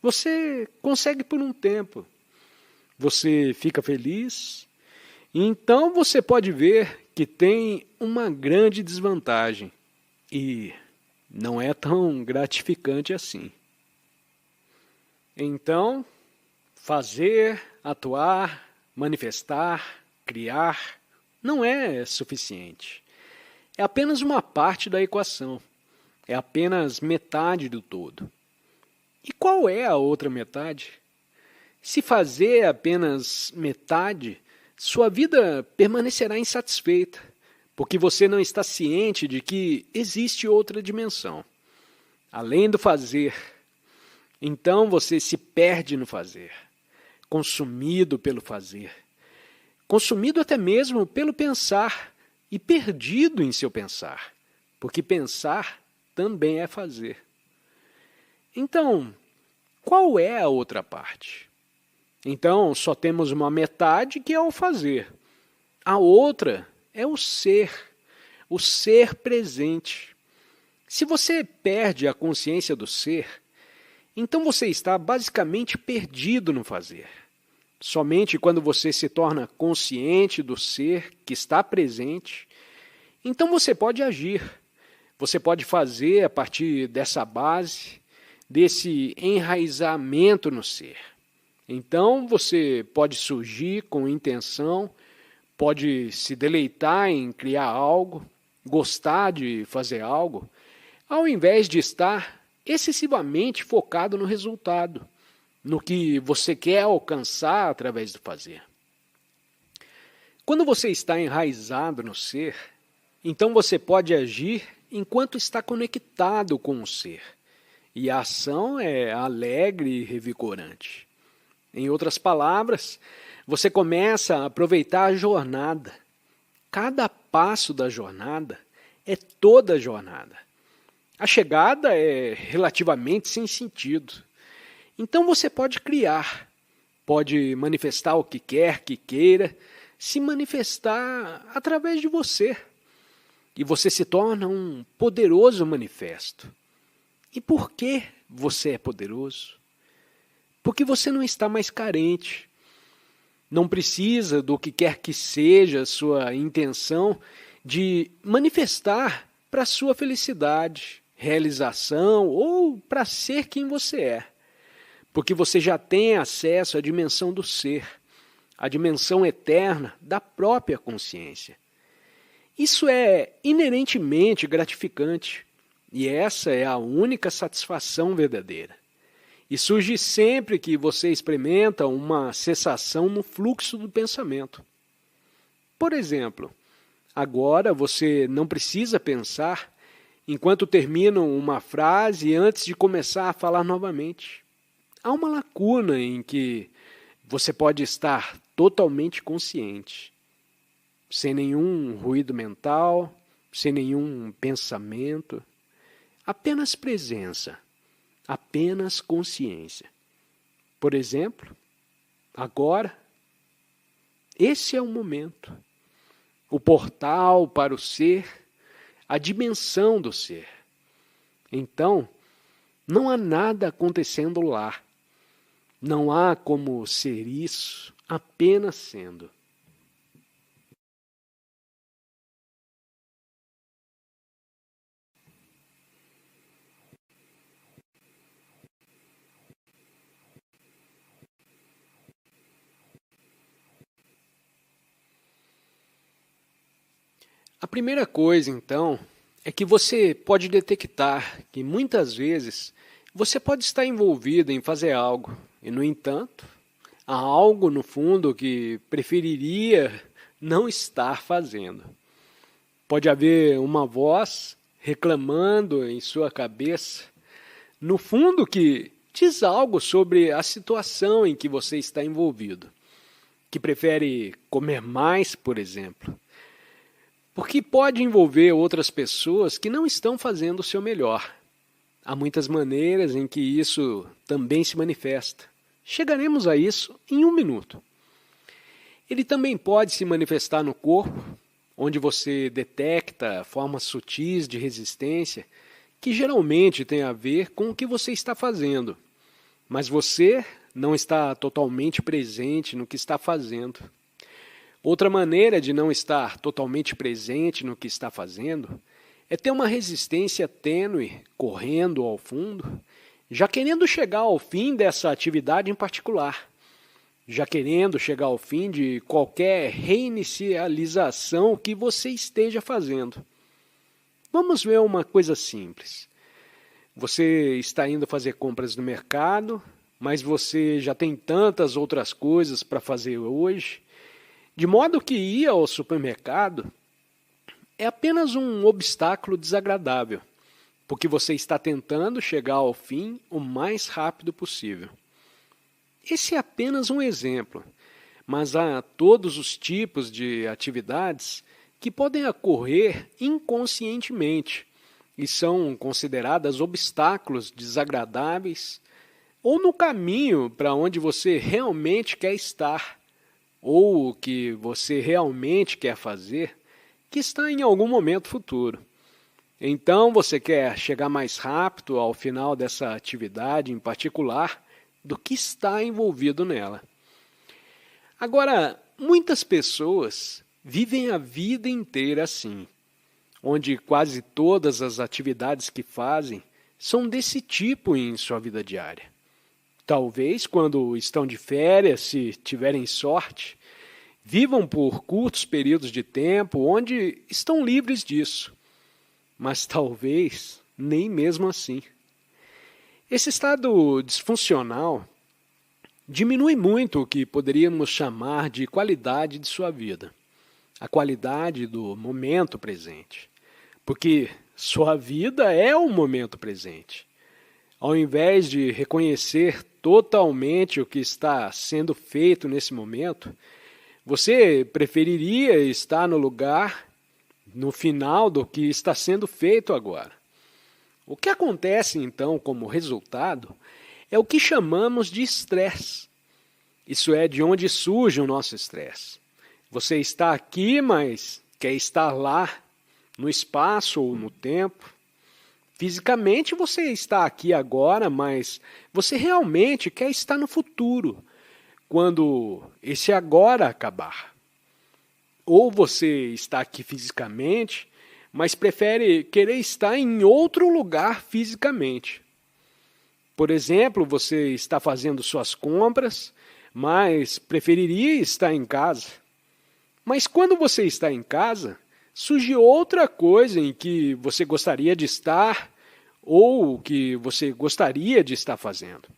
você consegue por um tempo. Você fica feliz, e então você pode ver que tem uma grande desvantagem e não é tão gratificante assim. Então, fazer, atuar, manifestar, criar, não é suficiente. É apenas uma parte da equação. É apenas metade do todo. E qual é a outra metade? Se fazer apenas metade, sua vida permanecerá insatisfeita, porque você não está ciente de que existe outra dimensão, além do fazer. Então você se perde no fazer, consumido pelo fazer, consumido até mesmo pelo pensar e perdido em seu pensar, porque pensar também é fazer. Então, qual é a outra parte? Então, só temos uma metade que é o fazer. A outra é o ser presente. Se você perde a consciência do ser, então você está basicamente perdido no fazer. Somente quando você se torna consciente do ser que está presente, então você pode agir. Você pode fazer a partir dessa base, desse enraizamento no ser. Então você pode surgir com intenção, pode se deleitar em criar algo, gostar de fazer algo, ao invés de estar excessivamente focado no resultado, no que você quer alcançar através do fazer. Quando você está enraizado no ser, então você pode agir enquanto está conectado com o ser, e a ação é alegre e revigorante. Em outras palavras, você começa a aproveitar a jornada. Cada passo da jornada é toda a jornada. A chegada é relativamente sem sentido. Então você pode criar, pode manifestar o que quer que queira, se manifestar através de você. E você se torna um poderoso manifesto. E por que você é poderoso? Porque você não está mais carente. Não precisa do que quer que seja a sua intenção de manifestar para a sua felicidade, realização ou para ser quem você é. Porque você já tem acesso à dimensão do ser, à dimensão eterna da própria consciência. Isso é inerentemente gratificante e essa é a única satisfação verdadeira. E surge sempre que você experimenta uma cessação no fluxo do pensamento. Por exemplo, agora você não precisa pensar enquanto termina uma frase antes de começar a falar novamente. Há uma lacuna em que você pode estar totalmente consciente, sem nenhum ruído mental, sem nenhum pensamento, apenas presença. Apenas consciência. Por exemplo, agora, esse é o momento. O portal para o ser, a dimensão do ser. Então, não há nada acontecendo lá. Não há como ser isso, apenas sendo. A primeira coisa, então, é que você pode detectar que muitas vezes Você pode estar envolvido em fazer algo e, no entanto, há algo no fundo que preferiria não estar fazendo. Pode haver uma voz reclamando em sua cabeça, no fundo, que diz algo sobre a situação em que você está envolvido, que prefere comer mais, por exemplo, porque pode envolver outras pessoas que não estão fazendo o seu melhor. Há muitas maneiras em que isso também se manifesta. Chegaremos a isso em um minuto. Ele também pode se manifestar no corpo, onde você detecta formas sutis de resistência que geralmente tem a ver com o que você está fazendo, mas você não está totalmente presente no que está fazendo. Outra maneira de não estar totalmente presente no que está fazendo é ter uma resistência tênue correndo ao fundo, já querendo chegar ao fim dessa atividade em particular, já querendo chegar ao fim de qualquer reinicialização que você esteja fazendo. Vamos ver uma coisa simples. Você está indo fazer compras no mercado, mas você já tem tantas outras coisas para fazer hoje, de modo que ir ao supermercado é apenas um obstáculo desagradável, porque você está tentando chegar ao fim o mais rápido possível. Esse é apenas um exemplo, mas há todos os tipos de atividades que podem ocorrer inconscientemente e são consideradas obstáculos desagradáveis ou no caminho para onde você realmente quer estar, ou o que você realmente quer fazer, que está em algum momento futuro. Então você quer chegar mais rápido ao final dessa atividade em particular do que está envolvido nela. Agora, muitas pessoas vivem a vida inteira assim, onde quase todas as atividades que fazem são desse tipo em sua vida diária. Talvez, quando estão de férias, se tiverem sorte, vivam por curtos períodos de tempo onde estão livres disso. Mas talvez nem mesmo assim. Esse estado disfuncional diminui muito o que poderíamos chamar de qualidade de sua vida, a qualidade do momento presente, porque sua vida é o momento presente. Ao invés de reconhecer totalmente o que está sendo feito nesse momento, você preferiria estar no lugar, no final do que está sendo feito agora. O que acontece, então, como resultado, é o que chamamos de estresse. Isso é de onde surge o nosso estresse. Você está aqui, mas quer estar lá, no espaço ou no tempo. Fisicamente você está aqui agora, mas você realmente quer estar no futuro, quando esse agora acabar. Ou você está aqui fisicamente, mas prefere querer estar em outro lugar fisicamente. Por exemplo, você está fazendo suas compras, mas preferiria estar em casa. Mas quando você está em casa, surge outra coisa em que você gostaria de estar ou que você gostaria de estar fazendo.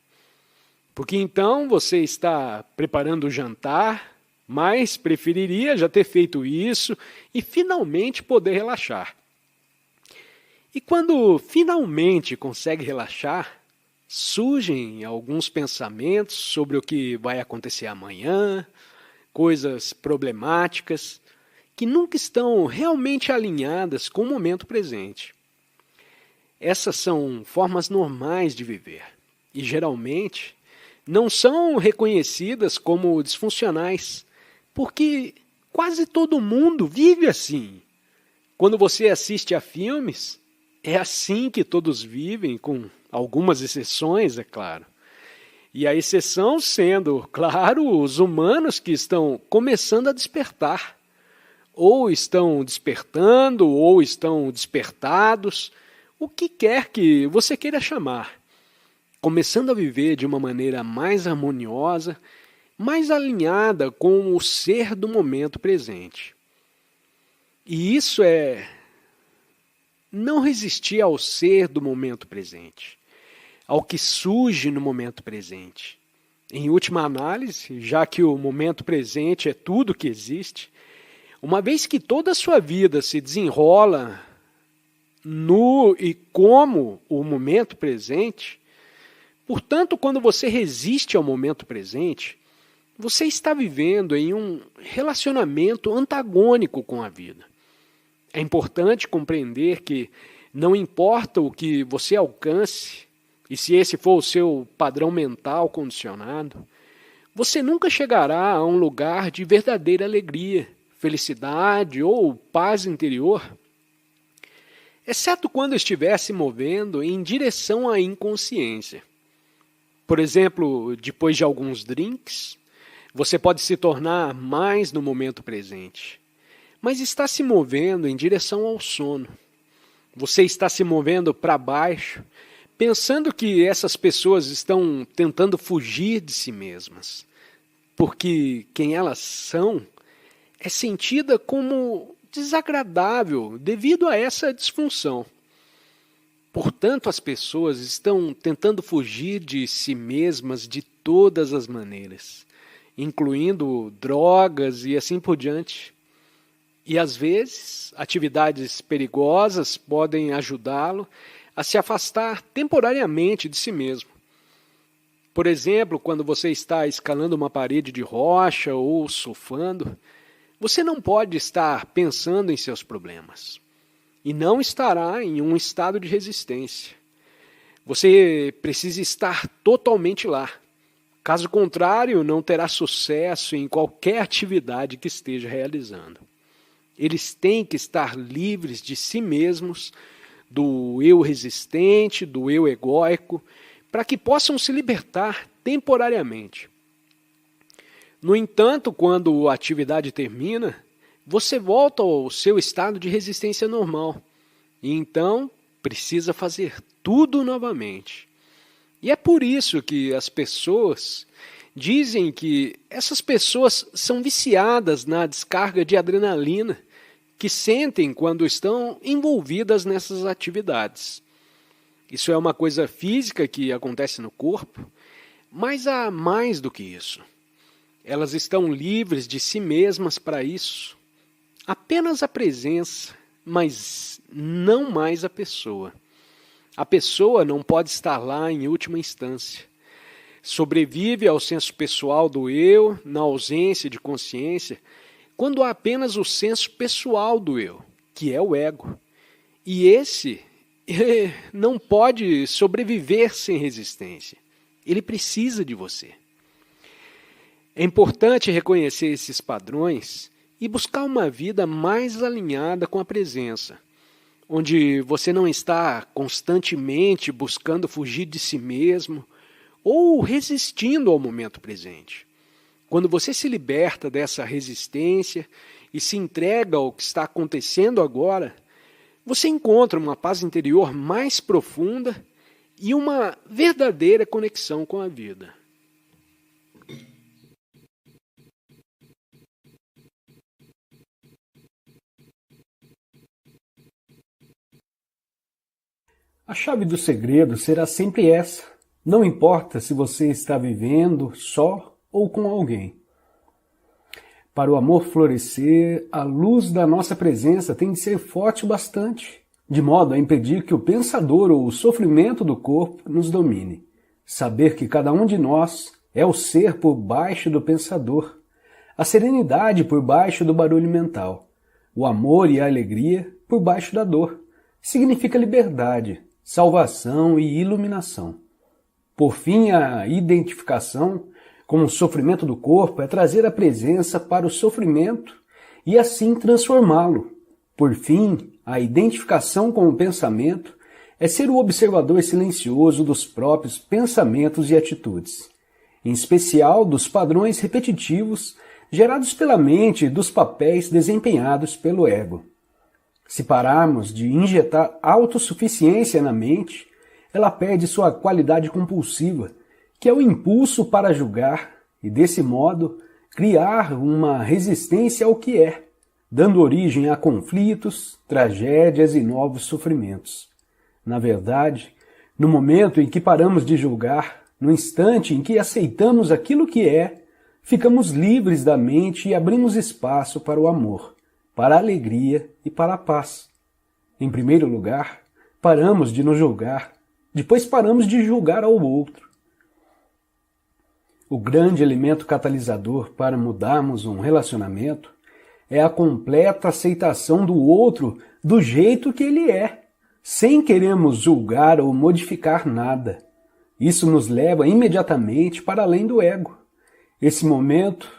Porque então você está preparando o jantar, mas preferiria já ter feito isso e finalmente poder relaxar. E quando finalmente consegue relaxar, surgem alguns pensamentos sobre o que vai acontecer amanhã, coisas problemáticas, que nunca estão realmente alinhadas com o momento presente. Essas são formas normais de viver e, geralmente, não são reconhecidas como disfuncionais, porque quase todo mundo vive assim. Quando você assiste a filmes, é assim que todos vivem, com algumas exceções, é claro. E a exceção sendo, claro, os humanos que estão começando a despertar. Ou estão despertando, ou estão despertados, o que quer que você queira chamar. Começando a viver de uma maneira mais harmoniosa, mais alinhada com o ser do momento presente. E isso é não resistir ao ser do momento presente, ao que surge no momento presente. Em última análise, já que o momento presente é tudo que existe, uma vez que toda a sua vida se desenrola no e como o momento presente, portanto, quando você resiste ao momento presente, você está vivendo em um relacionamento antagônico com a vida. É importante compreender que não importa o que você alcance, e se esse for o seu padrão mental condicionado, você nunca chegará a um lugar de verdadeira alegria, felicidade ou paz interior, exceto quando estiver se movendo em direção à inconsciência. Por exemplo, depois de alguns drinks, você pode se tornar mais no momento presente, mas está se movendo em direção ao sono. Você está se movendo para baixo, pensando que essas pessoas estão tentando fugir de si mesmas, porque quem elas são é sentida como desagradável devido a essa disfunção. Portanto, as pessoas estão tentando fugir de si mesmas de todas as maneiras, incluindo drogas e assim por diante. E às vezes, atividades perigosas podem ajudá-lo a se afastar temporariamente de si mesmo. Por exemplo, quando você está escalando uma parede de rocha ou surfando, você não pode estar pensando em seus problemas e não estará em um estado de resistência. Você precisa estar totalmente lá. Caso contrário, não terá sucesso em qualquer atividade que esteja realizando. Eles têm que estar livres de si mesmos, do eu resistente, do eu egóico, para que possam se libertar temporariamente. No entanto, quando a atividade termina, você volta ao seu estado de resistência normal. E então, precisa fazer tudo novamente. E é por isso que as pessoas dizem que essas pessoas são viciadas na descarga de adrenalina que sentem quando estão envolvidas nessas atividades. Isso é uma coisa física que acontece no corpo, mas há mais do que isso. Elas estão livres de si mesmas para isso. Apenas a presença, mas não mais a pessoa. A pessoa não pode estar lá em última instância. Sobrevive ao senso pessoal do eu, na ausência de consciência, quando há apenas o senso pessoal do eu, que é o ego. E esse não pode sobreviver sem resistência. Ele precisa de você. É importante reconhecer esses padrões e buscar uma vida mais alinhada com a presença, onde você não está constantemente buscando fugir de si mesmo ou resistindo ao momento presente. Quando você se liberta dessa resistência e se entrega ao que está acontecendo agora, você encontra uma paz interior mais profunda e uma verdadeira conexão com a vida. A chave do segredo será sempre essa. Não importa se você está vivendo só ou com alguém. Para o amor florescer, a luz da nossa presença tem de ser forte bastante, de modo a impedir que o pensador ou o sofrimento do corpo nos domine. Saber que cada um de nós é o ser por baixo do pensador, a serenidade por baixo do barulho mental, o amor e a alegria por baixo da dor, significa liberdade, salvação e iluminação. Por fim, a identificação com o sofrimento do corpo é trazer a presença para o sofrimento e assim transformá-lo. Por fim, a identificação com o pensamento é ser o observador silencioso dos próprios pensamentos e atitudes, em especial dos padrões repetitivos gerados pela mente e dos papéis desempenhados pelo ego. Se pararmos de injetar autossuficiência na mente, ela perde sua qualidade compulsiva, que é o impulso para julgar e, desse modo, criar uma resistência ao que é, dando origem a conflitos, tragédias e novos sofrimentos. Na verdade, No momento em que paramos de julgar, no instante em que aceitamos aquilo que é, ficamos livres da mente e abrimos espaço para o amor, para a alegria e para a paz. Em primeiro lugar, paramos de nos julgar, depois paramos de julgar ao outro. O grande elemento catalisador para mudarmos um relacionamento é a completa aceitação do outro do jeito que ele é, sem querermos julgar ou modificar nada. Isso nos leva imediatamente para além do ego. Esse momento,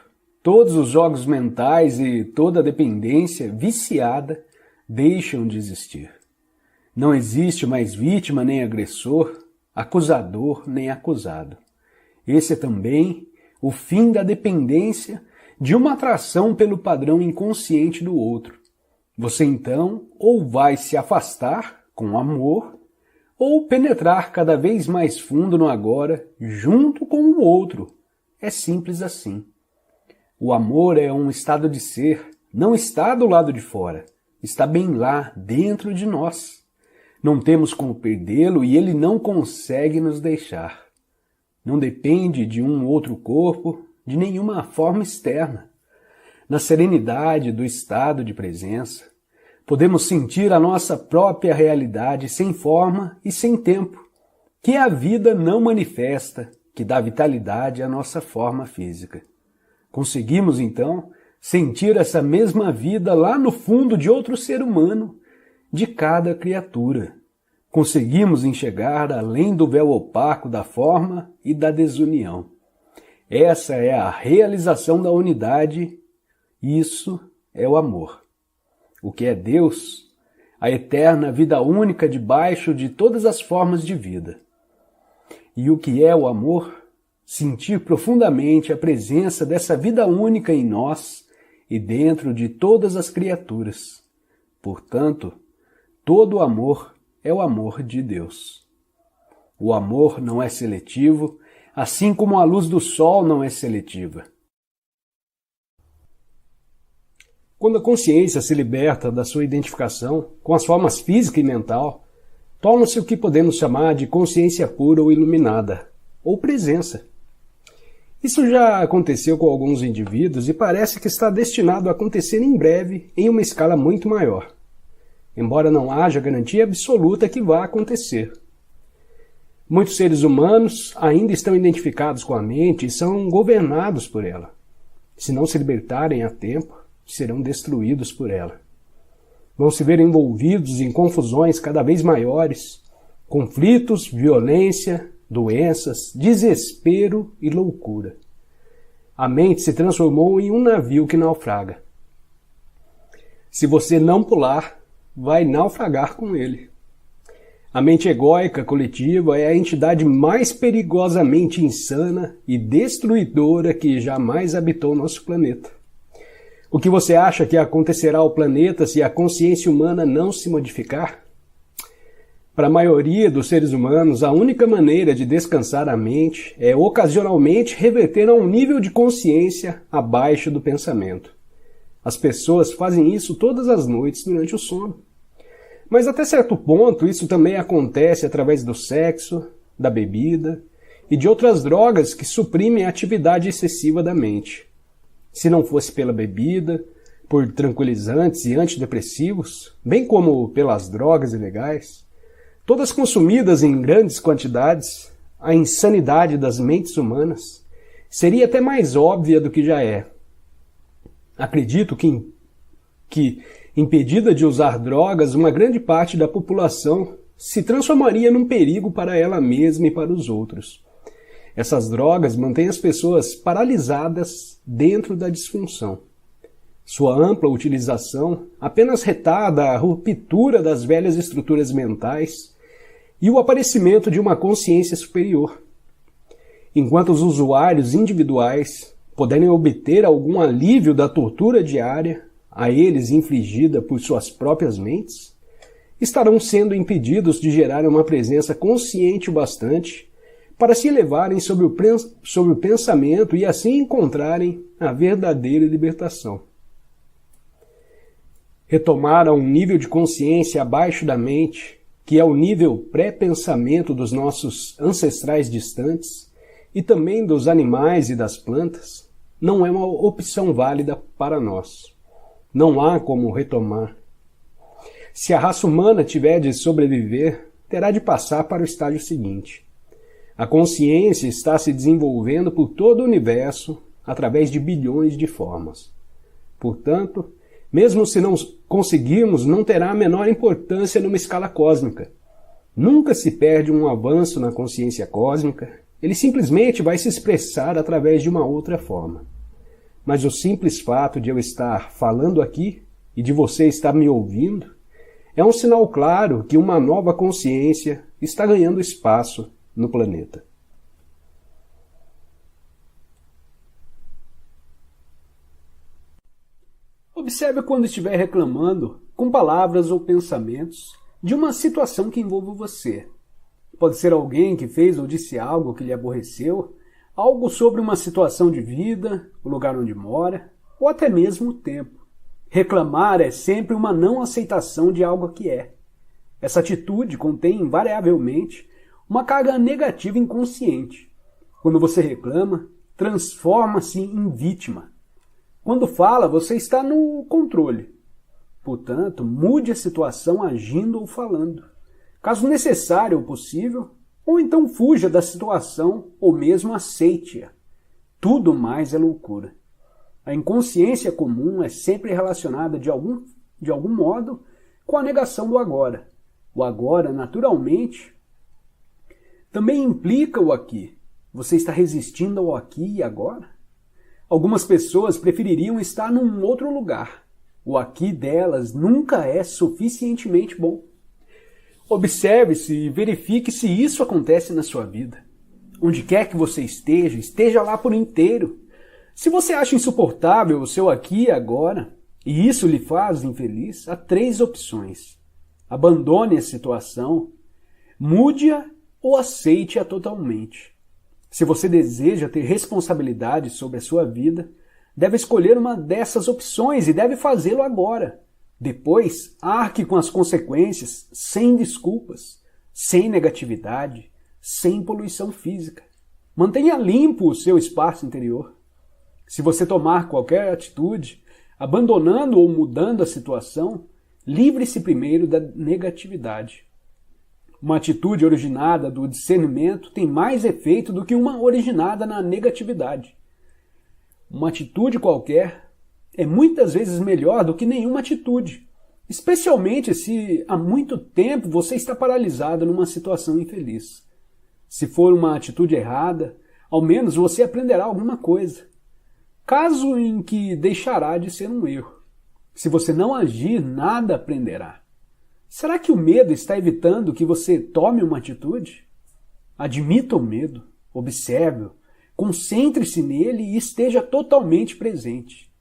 todos os jogos mentais e toda a dependência viciada deixam de existir. Não existe mais vítima nem agressor, acusador nem acusado. Esse é também o fim da dependência de uma atração pelo padrão inconsciente do outro. Você então ou vai se afastar com amor, ou penetrar cada vez mais fundo no agora, junto com o outro. É simples assim. O amor é um estado de ser, não está do lado de fora, está bem lá, dentro de nós. Não temos como perdê-lo e ele não consegue nos deixar. Não depende de um outro corpo, de nenhuma forma externa. Na serenidade do estado de presença, podemos sentir a nossa própria realidade sem forma e sem tempo, que a vida não manifesta, que dá vitalidade à nossa forma física. Conseguimos, então, sentir essa mesma vida lá no fundo de outro ser humano, de cada criatura. Conseguimos enxergar além do véu opaco da forma e da desunião. Essa é a realização da unidade, isso é o amor. O que é Deus? A eterna vida única debaixo de todas as formas de vida. E o que é o amor? Sentir profundamente a presença dessa vida única em nós e dentro de todas as criaturas. Portanto, todo amor é o amor de Deus. O amor não é seletivo, assim como a luz do sol não é seletiva. Quando a consciência se liberta da sua identificação com as formas física e mental, torna-se o que podemos chamar de consciência pura ou iluminada, ou presença. Isso já aconteceu com alguns indivíduos e parece que está destinado a acontecer em breve em uma escala muito maior, embora não haja garantia absoluta que vá acontecer. Muitos seres humanos ainda estão identificados com a mente e são governados por ela. Se não se libertarem a tempo, serão destruídos por ela. Vão se ver envolvidos em confusões cada vez maiores, conflitos, violência, doenças, desespero e loucura. A mente se transformou em um navio que naufraga. Se você não pular, vai naufragar com ele. A mente egóica coletiva é a entidade mais perigosamente insana e destruidora que jamais habitou nosso planeta. O que você acha que acontecerá ao planeta se a consciência humana não se modificar? Para a maioria dos seres humanos, a única maneira de descansar a mente é ocasionalmente reverter a um nível de consciência abaixo do pensamento. As pessoas fazem isso todas as noites durante o sono. Mas até certo ponto, isso também acontece através do sexo, da bebida e de outras drogas que suprimem a atividade excessiva da mente. Se não fosse pela bebida, por tranquilizantes e antidepressivos, bem como pelas drogas ilegais, todas consumidas em grandes quantidades, a insanidade das mentes humanas seria até mais óbvia do que já é. Acredito que impedida de usar drogas, uma grande parte da população se transformaria num perigo para ela mesma e para os outros. Essas drogas mantêm as pessoas paralisadas dentro da disfunção. Sua ampla utilização apenas retarda a ruptura das velhas estruturas mentais e o aparecimento de uma consciência superior. Enquanto os usuários individuais puderem obter algum alívio da tortura diária a eles infligida por suas próprias mentes, estarão sendo impedidos de gerar uma presença consciente o bastante para se elevarem sobre o pensamento e assim encontrarem a verdadeira libertação. Retomar a um nível de consciência abaixo da mente que é o nível pré-pensamento dos nossos ancestrais distantes e também dos animais e das plantas, não é uma opção válida para nós. Não há como retomar. Se a raça humana tiver de sobreviver, terá de passar para o estágio seguinte. A consciência está se desenvolvendo por todo o universo através de bilhões de formas. Portanto, mesmo se não conseguirmos, não terá a menor importância numa escala cósmica. Nunca se perde um avanço na consciência cósmica, ele simplesmente vai se expressar através de uma outra forma. Mas o simples fato de eu estar falando aqui e de você estar me ouvindo é um sinal claro que uma nova consciência está ganhando espaço no planeta. Observe quando estiver reclamando, com palavras ou pensamentos, de uma situação que envolva você. Pode ser alguém que fez ou disse algo que lhe aborreceu, algo sobre uma situação de vida, o lugar onde mora, ou até mesmo o tempo. Reclamar é sempre uma não aceitação de algo que é. Essa atitude contém invariavelmente uma carga negativa inconsciente. Quando você reclama, transforma-se em vítima. Quando fala, você está no controle. Portanto, mude a situação agindo ou falando. Caso necessário ou possível, ou então fuja da situação ou mesmo aceite-a. Tudo mais é loucura. A inconsciência comum é sempre relacionada de algum modo com a negação do agora. O agora, naturalmente, também implica o aqui. Você está resistindo ao aqui e agora? Algumas pessoas prefeririam estar num outro lugar. O aqui delas nunca é suficientemente bom. Observe-se e verifique se isso acontece na sua vida. Onde quer que você esteja, esteja lá por inteiro. Se você acha insuportável o seu aqui e agora, e isso lhe faz infeliz, há 3 opções. Abandone a situação, mude-a ou aceite-a totalmente. Se você deseja ter responsabilidade sobre a sua vida, deve escolher uma dessas opções e deve fazê-lo agora. Depois, arque com as consequências, sem desculpas, sem negatividade, sem poluição física. Mantenha limpo o seu espaço interior. Se você tomar qualquer atitude, abandonando ou mudando a situação, livre-se primeiro da negatividade. Uma atitude originada do discernimento tem mais efeito do que uma originada na negatividade. Uma atitude qualquer é muitas vezes melhor do que nenhuma atitude, especialmente se há muito tempo você está paralisado numa situação infeliz. Se for uma atitude errada, ao menos você aprenderá alguma coisa. Caso em que deixará de ser um erro. Se você não agir, nada aprenderá. Será que o medo está evitando que você tome uma atitude? Admita o medo, observe-o, concentre-se nele e esteja totalmente presente.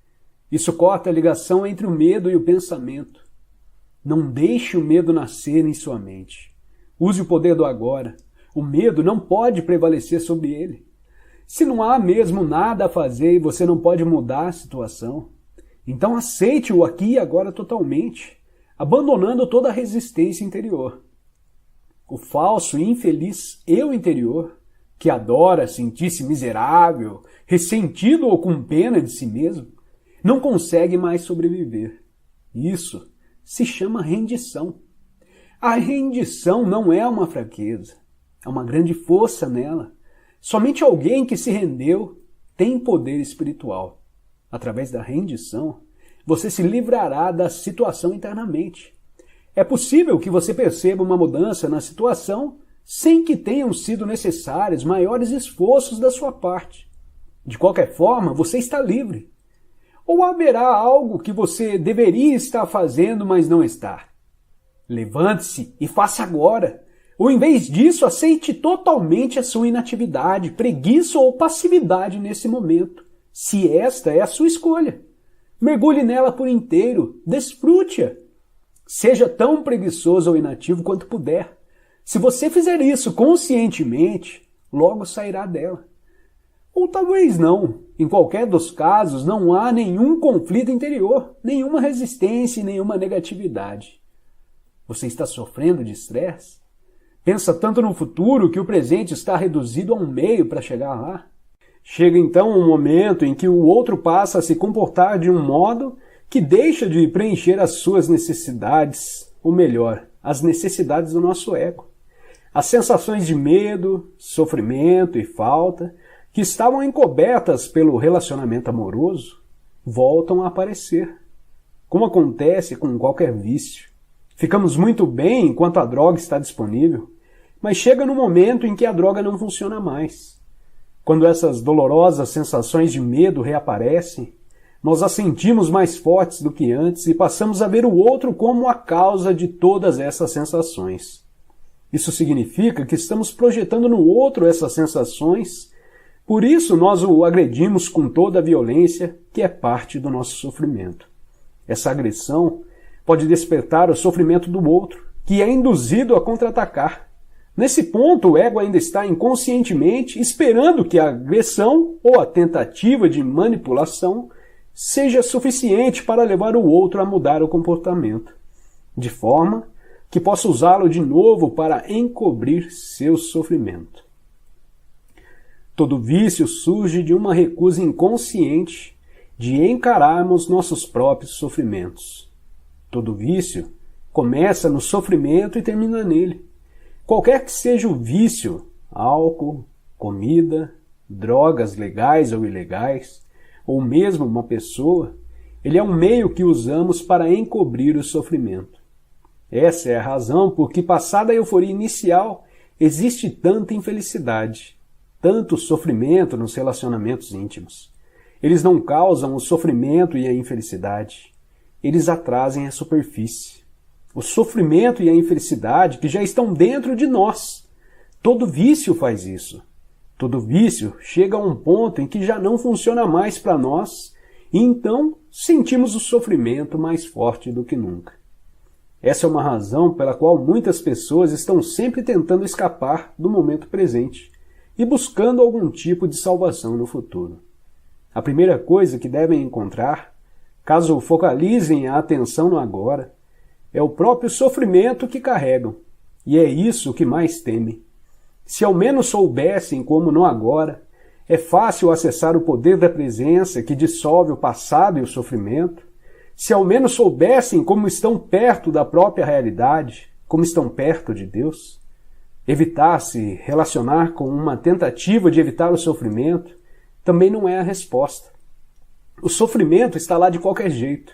Isso corta a ligação entre o medo e o pensamento. Não deixe o medo nascer em sua mente. Use o poder do agora. O medo não pode prevalecer sobre ele. Se não há mesmo nada a fazer e você não pode mudar a situação, então aceite o aqui e agora totalmente, abandonando toda a resistência interior. O falso e infeliz eu interior, que adora sentir-se miserável, ressentido ou com pena de si mesmo, não consegue mais sobreviver. Isso se chama rendição. A rendição não é uma fraqueza, é uma grande força nela. Somente alguém que se rendeu tem poder espiritual. Através da rendição, você se livrará da situação internamente. É possível que você perceba uma mudança na situação sem que tenham sido necessários maiores esforços da sua parte. De qualquer forma, você está livre. Ou haverá algo que você deveria estar fazendo, mas não está. Levante-se e faça agora. Ou, em vez disso, aceite totalmente a sua inatividade, preguiça ou passividade nesse momento, se esta é a sua escolha. Mergulhe nela por inteiro, desfrute-a. Seja tão preguiçoso ou inativo quanto puder. Se você fizer isso conscientemente, logo sairá dela. Ou talvez não. Em qualquer dos casos, não há nenhum conflito interior, nenhuma resistência e nenhuma negatividade. Você está sofrendo de estresse? Pensa tanto no futuro que o presente está reduzido a um meio para chegar lá? Chega então um momento em que o outro passa a se comportar de um modo que deixa de preencher as suas necessidades, ou melhor, as necessidades do nosso ego. As sensações de medo, sofrimento e falta, que estavam encobertas pelo relacionamento amoroso, voltam a aparecer, como acontece com qualquer vício. Ficamos muito bem enquanto a droga está disponível, mas chega no momento em que a droga não funciona mais. Quando essas dolorosas sensações de medo reaparecem, nós as sentimos mais fortes do que antes e passamos a ver o outro como a causa de todas essas sensações. Isso significa que estamos projetando no outro essas sensações, por isso nós o agredimos com toda a violência que é parte do nosso sofrimento. Essa agressão pode despertar o sofrimento do outro, que é induzido a contra-atacar. Nesse ponto, o ego ainda está inconscientemente esperando que a agressão ou a tentativa de manipulação seja suficiente para levar o outro a mudar o comportamento, de forma que possa usá-lo de novo para encobrir seu sofrimento. Todo vício surge de uma recusa inconsciente de encararmos nossos próprios sofrimentos. Todo vício começa no sofrimento e termina nele. Qualquer que seja o vício, álcool, comida, drogas legais ou ilegais, ou mesmo uma pessoa, ele é um meio que usamos para encobrir o sofrimento. Essa é a razão por que, passada a euforia inicial, existe tanta infelicidade, tanto sofrimento nos relacionamentos íntimos. Eles não causam o sofrimento e a infelicidade, eles atrasem a superfície. O sofrimento e a infelicidade que já estão dentro de nós. Todo vício faz isso. Todo vício chega a um ponto em que já não funciona mais para nós e então sentimos o sofrimento mais forte do que nunca. Essa é uma razão pela qual muitas pessoas estão sempre tentando escapar do momento presente e buscando algum tipo de salvação no futuro. A primeira coisa que devem encontrar, caso focalizem a atenção no agora, é o próprio sofrimento que carregam, e é isso que mais temem. Se ao menos soubessem como no agora, é fácil acessar o poder da presença que dissolve o passado e o sofrimento. Se ao menos soubessem como estão perto da própria realidade, como estão perto de Deus, evitar se relacionar com uma tentativa de evitar o sofrimento também não é a resposta. O sofrimento está lá de qualquer jeito.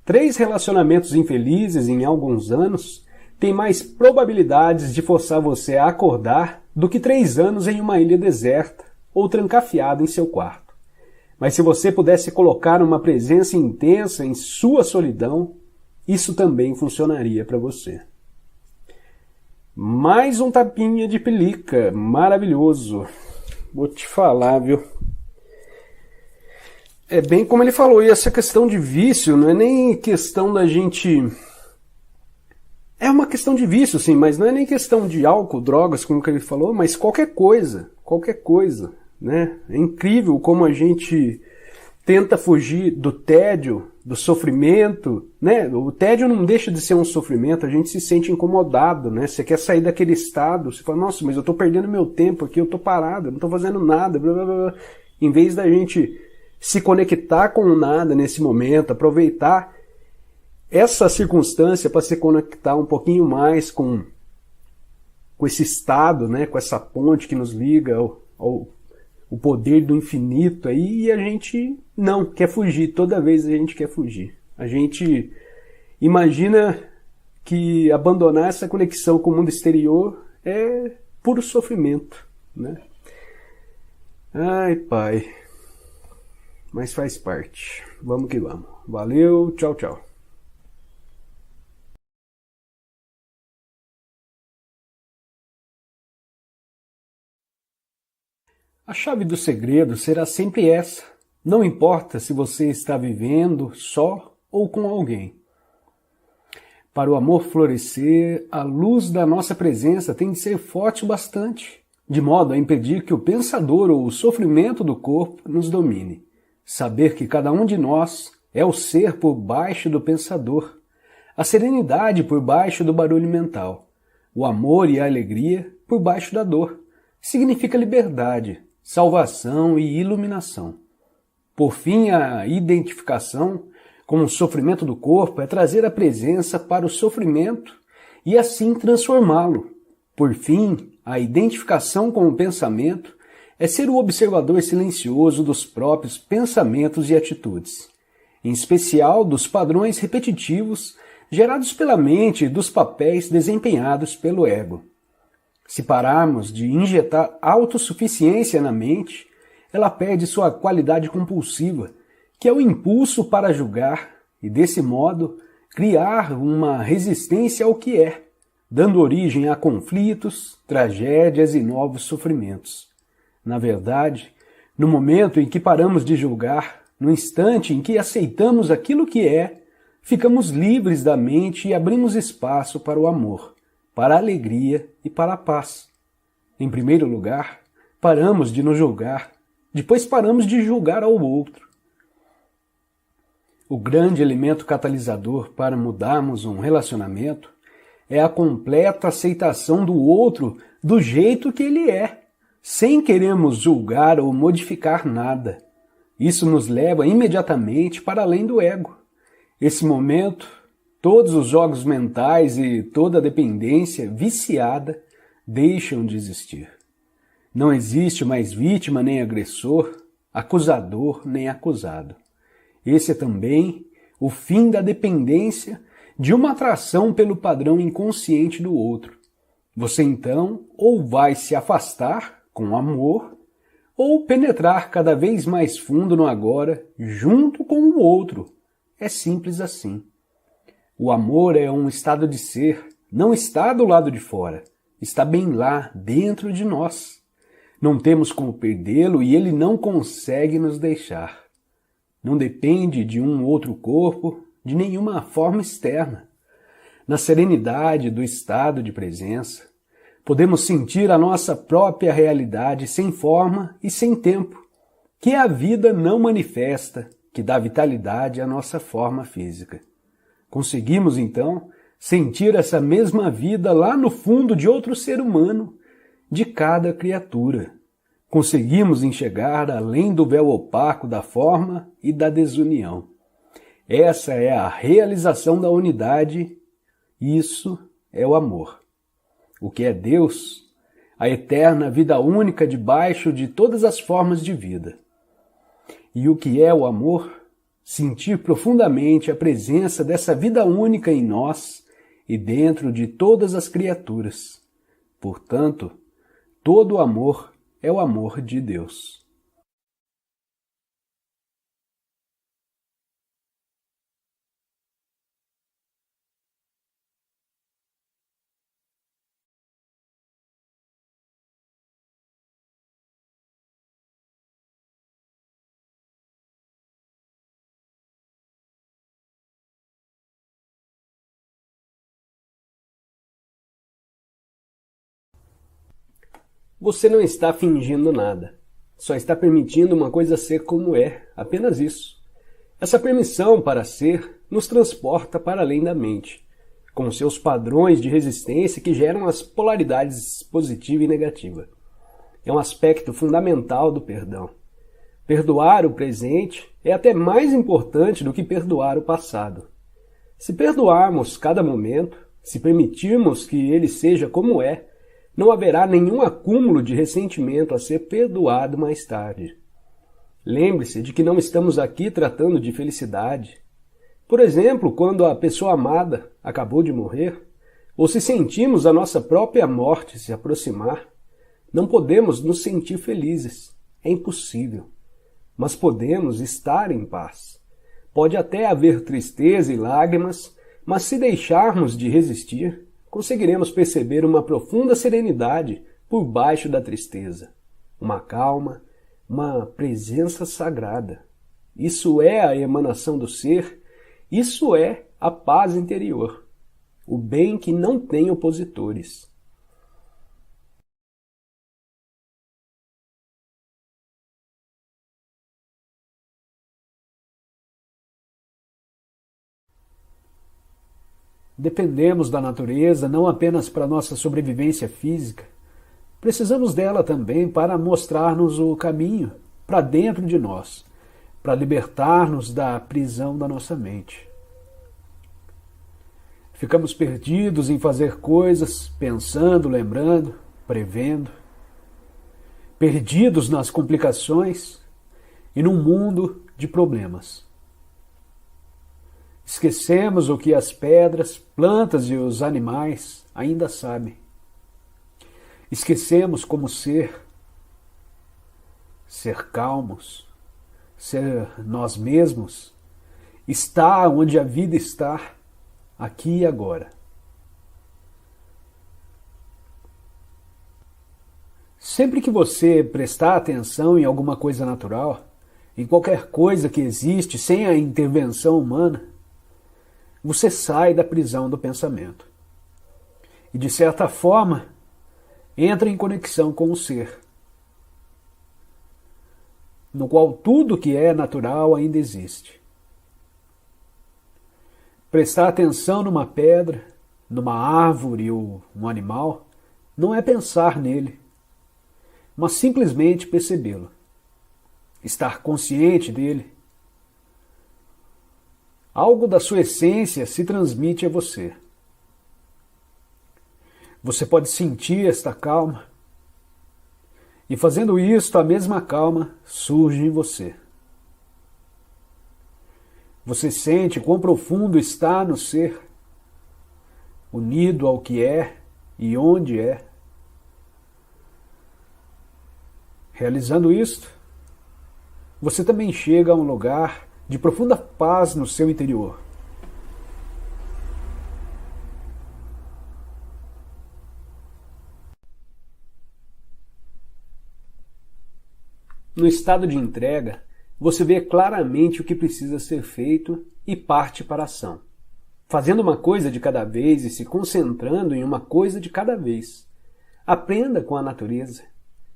3 relacionamentos infelizes em alguns anos têm mais probabilidades de forçar você a acordar do que 3 anos em uma ilha deserta ou trancafiado em seu quarto. Mas se você pudesse colocar uma presença intensa em sua solidão, isso também funcionaria para você. Mais um tapinha de pelica, maravilhoso. Vou te falar, viu? É bem como ele falou, e essa questão de vício não é nem questão da gente... É uma questão de vício, sim, mas não é nem questão de álcool, drogas, como que ele falou, mas qualquer coisa, né? É incrível como a gente tenta fugir do tédio, do sofrimento, né? O tédio não deixa de ser um sofrimento, a gente se sente incomodado, né? Você quer sair daquele estado, você fala, nossa, mas eu tô perdendo meu tempo aqui, eu tô parado, eu não tô fazendo nada, blá, blá, blá. Em vez da gente se conectar com o nada nesse momento, aproveitar essa circunstância para se conectar um pouquinho mais com esse estado, né, com essa ponte que nos liga ao poder do infinito aí, e a gente não quer fugir, toda vez a gente quer fugir. A gente imagina que abandonar essa conexão com o mundo exterior é puro sofrimento, né? Ai, pai... Mas faz parte. Vamos que vamos. Valeu, tchau, tchau. A chave do segredo será sempre essa. Não importa se você está vivendo só ou com alguém. Para o amor florescer, a luz da nossa presença tem de ser forte o bastante, de modo a impedir que o pensador ou o sofrimento do corpo nos domine. Saber que cada um de nós é o ser por baixo do pensador. a serenidade por baixo do barulho mental, o amor e a alegria por baixo da dor. Significa liberdade, salvação e iluminação. Por fim, a identificação com o sofrimento do corpo é trazer a presença para o sofrimento e assim transformá-lo. Por fim, a identificação com o pensamento é ser o observador silencioso dos próprios pensamentos e atitudes, em especial dos padrões repetitivos gerados pela mente e dos papéis desempenhados pelo ego. Se pararmos de injetar autossuficiência na mente, ela perde sua qualidade compulsiva, que é o impulso para julgar e, desse modo, criar uma resistência ao que é, dando origem a conflitos, tragédias e novos sofrimentos. Na verdade, no momento em que paramos de julgar, no instante em que aceitamos aquilo que é, ficamos livres da mente e abrimos espaço para o amor, para a alegria e para a paz. Em primeiro lugar, paramos de nos julgar, depois paramos de julgar ao outro. O grande elemento catalisador para mudarmos um relacionamento é a completa aceitação do outro do jeito que ele é, sem querermos julgar ou modificar nada. Isso nos leva imediatamente para além do ego. Esse momento, todos os jogos mentais e toda a dependência viciada deixam de existir. Não existe mais vítima nem agressor, acusador nem acusado. Esse é também o fim da dependência de uma atração pelo padrão inconsciente do outro. Você então ou vai se afastar com amor, ou penetrar cada vez mais fundo no agora, junto com o outro. É simples assim. O amor é um estado de ser, não está do lado de fora, está bem lá, dentro de nós. Não temos como perdê-lo e ele não consegue nos deixar. Não depende de um outro corpo, de nenhuma forma externa. Na serenidade do estado de presença, podemos sentir a nossa própria realidade sem forma e sem tempo, que a vida não manifesta, que dá vitalidade à nossa forma física. Conseguimos, então, sentir essa mesma vida lá no fundo de outro ser humano, de cada criatura. Conseguimos enxergar além do véu opaco da forma e da desunião. Essa é a realização da unidade, isso é o amor. O que é Deus? A eterna vida única debaixo de todas as formas de vida. E o que é o amor? Sentir profundamente a presença dessa vida única em nós e dentro de todas as criaturas. Portanto, todo o amor é o amor de Deus. Você não está fingindo nada. Só está permitindo uma coisa ser como é, apenas isso. Essa permissão para ser nos transporta para além da mente, com seus padrões de resistência que geram as polaridades positiva e negativa. É um aspecto fundamental do perdão. Perdoar o presente é até mais importante do que perdoar o passado. Se perdoarmos cada momento, se permitirmos que ele seja como é, não haverá nenhum acúmulo de ressentimento a ser perdoado mais tarde. Lembre-se de que não estamos aqui tratando de felicidade. Por exemplo, quando a pessoa amada acabou de morrer, ou se sentimos a nossa própria morte se aproximar, não podemos nos sentir felizes. É impossível. Mas podemos estar em paz. Pode até haver tristeza e lágrimas, mas se deixarmos de resistir, conseguiremos perceber uma profunda serenidade por baixo da tristeza, uma calma, uma presença sagrada. Isso é a emanação do ser, isso é a paz interior, o bem que não tem opositores. Dependemos da natureza não apenas para nossa sobrevivência física, precisamos dela também para mostrar-nos o caminho para dentro de nós, para libertar-nos da prisão da nossa mente. Ficamos perdidos em fazer coisas, pensando, lembrando, prevendo, perdidos nas complicações e num mundo de problemas. Esquecemos o que as pedras, plantas e os animais ainda sabem. Esquecemos como ser calmos, ser nós mesmos, estar onde a vida está, aqui e agora. Sempre que você prestar atenção em alguma coisa natural, em qualquer coisa que existe sem a intervenção humana, você sai da prisão do pensamento. E, de certa forma, entra em conexão com o ser, no qual tudo que é natural ainda existe. Prestar atenção numa pedra, numa árvore ou num animal, não é pensar nele, mas simplesmente percebê-lo, estar consciente dele. Algo da sua essência se transmite a você. Você pode sentir esta calma, e fazendo isto, a mesma calma surge em você. Você sente quão profundo está no ser, unido ao que é e onde é. Realizando isto, você também chega a um lugar de profunda paz no seu interior. No estado de entrega, você vê claramente o que precisa ser feito e parte para a ação. Fazendo uma coisa de cada vez e se concentrando em uma coisa de cada vez. Aprenda com a natureza.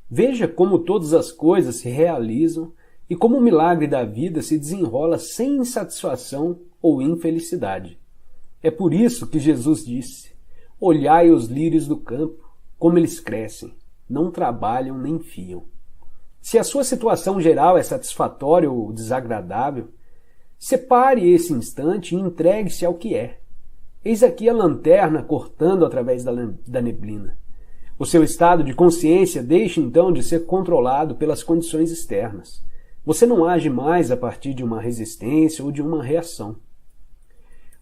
Veja como todas as coisas se realizam e como o milagre da vida se desenrola sem insatisfação ou infelicidade. É por isso que Jesus disse: olhai os lírios do campo, como eles crescem, não trabalham nem fiam. Se a sua situação geral é satisfatória ou desagradável, separe esse instante e entregue-se ao que é. Eis aqui a lanterna cortando através da neblina. O seu estado de consciência deixa então de ser controlado pelas condições externas. Você não age mais a partir de uma resistência ou de uma reação.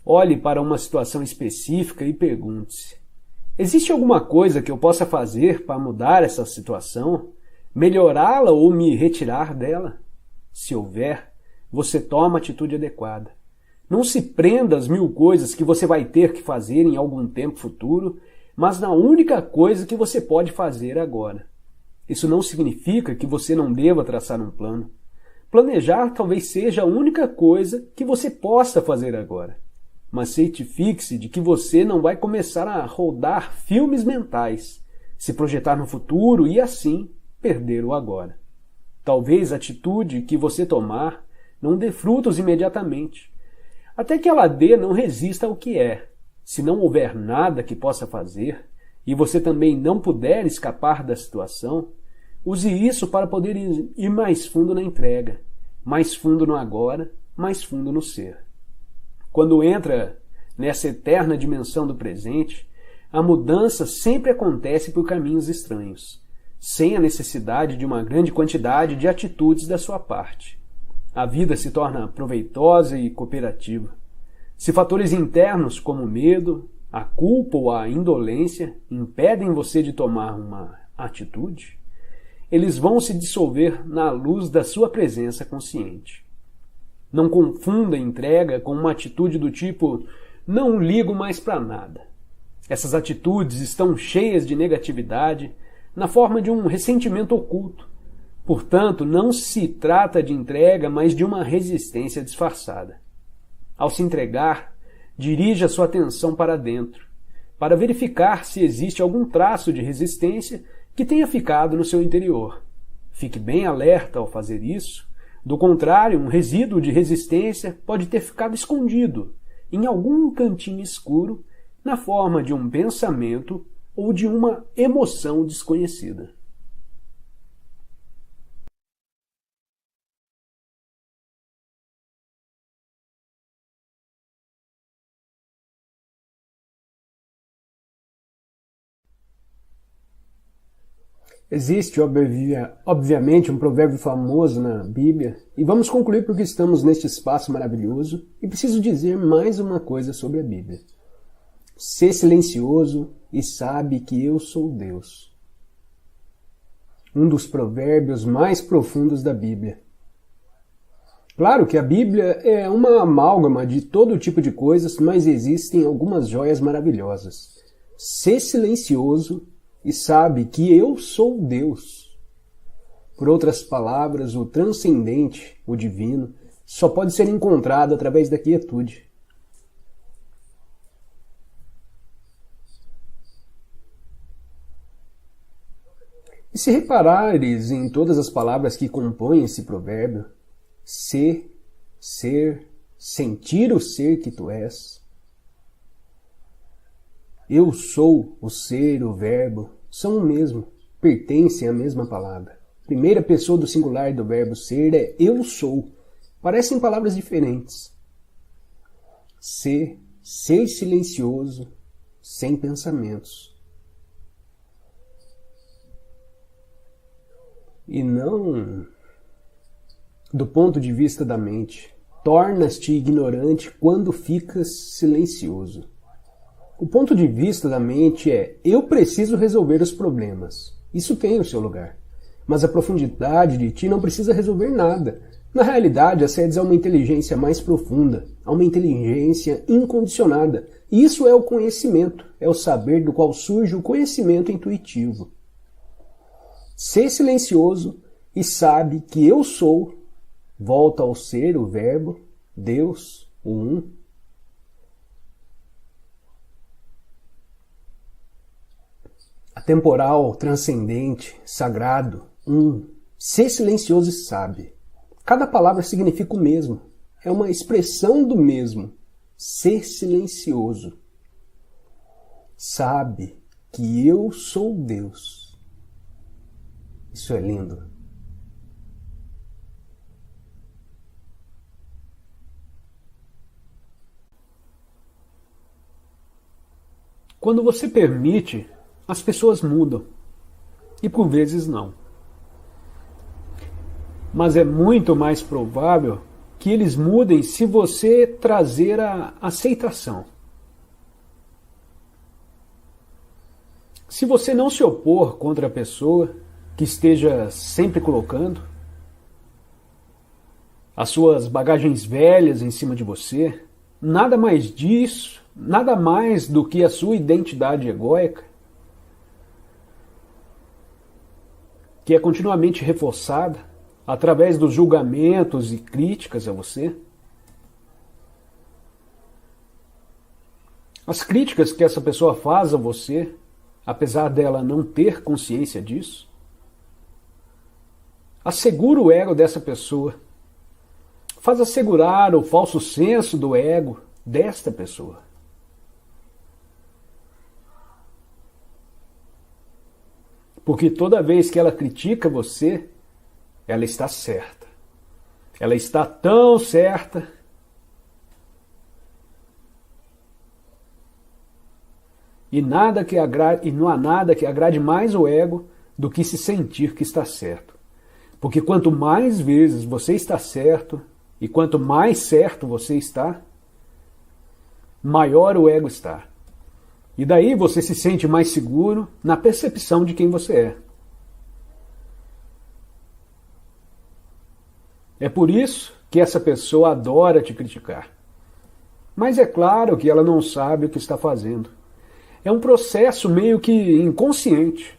Olhe para uma situação específica e pergunte-se: existe alguma coisa que eu possa fazer para mudar essa situação, melhorá-la ou me retirar dela? Se houver, você toma a atitude adequada. Não se prenda às 1000 coisas que você vai ter que fazer em algum tempo futuro, mas na única coisa que você pode fazer agora. Isso não significa que você não deva traçar um plano. Planejar talvez seja a única coisa que você possa fazer agora. Mas certifique-se de que você não vai começar a rodar filmes mentais, se projetar no futuro e assim perder o agora. Talvez a atitude que você tomar não dê frutos imediatamente. Até que ela dê, não resista ao que é. Se não houver nada que possa fazer, e você também não puder escapar da situação, use isso para poder ir mais fundo na entrega, mais fundo no agora, mais fundo no ser. Quando entra nessa eterna dimensão do presente, a mudança sempre acontece por caminhos estranhos, sem a necessidade de uma grande quantidade de atitudes da sua parte. A vida se torna proveitosa e cooperativa. Se fatores internos como o medo, a culpa ou a indolência impedem você de tomar uma atitude, eles vão se dissolver na luz da sua presença consciente. Não confunda entrega com uma atitude do tipo não ligo mais para nada. Essas atitudes estão cheias de negatividade na forma de um ressentimento oculto. Portanto, não se trata de entrega, mas de uma resistência disfarçada. Ao se entregar, dirija sua atenção para dentro, para verificar se existe algum traço de resistência que tenha ficado no seu interior. Fique bem alerta ao fazer isso. Do contrário, um resíduo de resistência pode ter ficado escondido em algum cantinho escuro na forma de um pensamento ou de uma emoção desconhecida. Existe, obviamente, um provérbio famoso na Bíblia, e vamos concluir porque estamos neste espaço maravilhoso, e preciso dizer mais uma coisa sobre a Bíblia. Sê silencioso e sabe que eu sou Deus. Um dos provérbios mais profundos da Bíblia. Claro que a Bíblia é uma amálgama de todo tipo de coisas, mas existem algumas joias maravilhosas. Sê silencioso e sabe que eu sou Deus. Por outras palavras, o transcendente, o divino, só pode ser encontrado através da quietude. E se reparares em todas as palavras que compõem esse provérbio, ser, sentir o ser que tu és, eu sou, o ser, o verbo, são o mesmo, pertencem à mesma palavra. Primeira pessoa do singular do verbo ser é eu sou. Parecem palavras diferentes. Ser silencioso, sem pensamentos. E não do ponto de vista da mente. Tornas-te ignorante quando ficas silencioso. O ponto de vista da mente é: eu preciso resolver os problemas. Isso tem o seu lugar. Mas a profundidade de ti não precisa resolver nada. Na realidade, acedes a uma inteligência mais profunda, a uma inteligência incondicionada. E isso é o conhecimento, é o saber do qual surge o conhecimento intuitivo. Sê silencioso e sabe que eu sou, volta ao ser, o verbo, Deus, o um. Atemporal, transcendente, sagrado, um. Ser silencioso e sabe. Cada palavra significa o mesmo. É uma expressão do mesmo. Ser silencioso. Sabe que eu sou Deus. Isso é lindo. Quando você permite, as pessoas mudam. E por vezes não. Mas é muito mais provável que eles mudem se você trazer a aceitação. Se você não se opor contra a pessoa que esteja sempre colocando as suas bagagens velhas em cima de você, nada mais disso, nada mais do que a sua identidade egóica, que é continuamente reforçada através dos julgamentos e críticas a você. As críticas que essa pessoa faz a você, apesar dela não ter consciência disso, assegura o ego dessa pessoa, faz assegurar o falso senso do ego desta pessoa. Porque toda vez que ela critica você, ela está certa. Ela está tão certa e não há nada que agrade mais o ego do que se sentir que está certo. Porque quanto mais vezes você está certo e quanto mais certo você está, maior o ego está. E daí você se sente mais seguro na percepção de quem você é. É por isso que essa pessoa adora te criticar. Mas é claro que ela não sabe o que está fazendo. É um processo meio que inconsciente.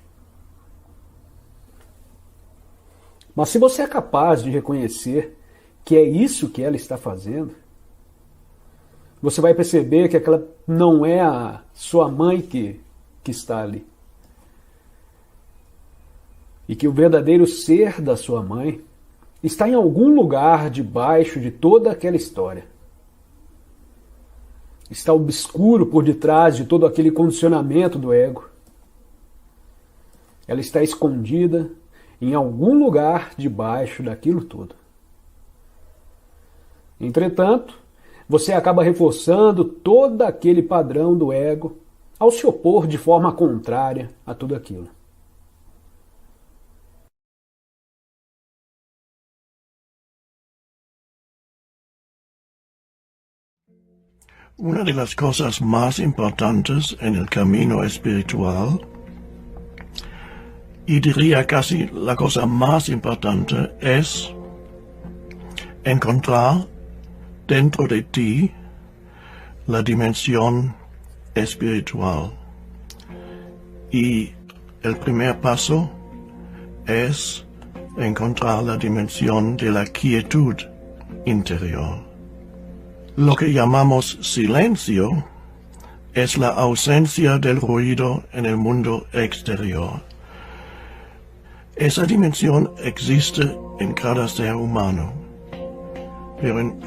Mas se você é capaz de reconhecer que é isso que ela está fazendo, você vai perceber que aquela não é a sua mãe que está ali. E que o verdadeiro ser da sua mãe está em algum lugar debaixo de toda aquela história. está obscuro por detrás de todo aquele condicionamento do ego. Ela está escondida em algum lugar debaixo daquilo tudo. Entretanto, você acaba reforçando todo aquele padrão do ego ao se opor de forma contrária a tudo aquilo. Una de las cosas más importantes en el camino espiritual, y diría casi la cosa más importante, es encontrar dentro de ti la dimensión espiritual. Y el primer paso es encontrar la dimensión de la quietud interior. Lo que llamamos silencio es la ausencia del ruido en el mundo exterior. Esa dimensión existe en cada ser humano, pero en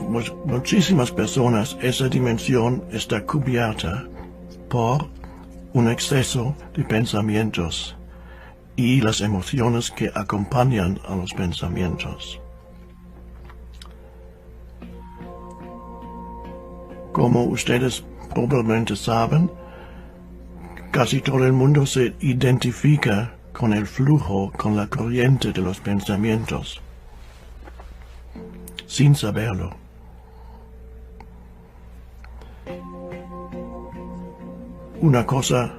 muchísimas personas esa dimensión está cubierta por un exceso de pensamientos y las emociones que acompañan a los pensamientos. Como ustedes probablemente saben, casi todo el mundo se identifica con el flujo, con la corriente de los pensamientos, sin saberlo. Una cosa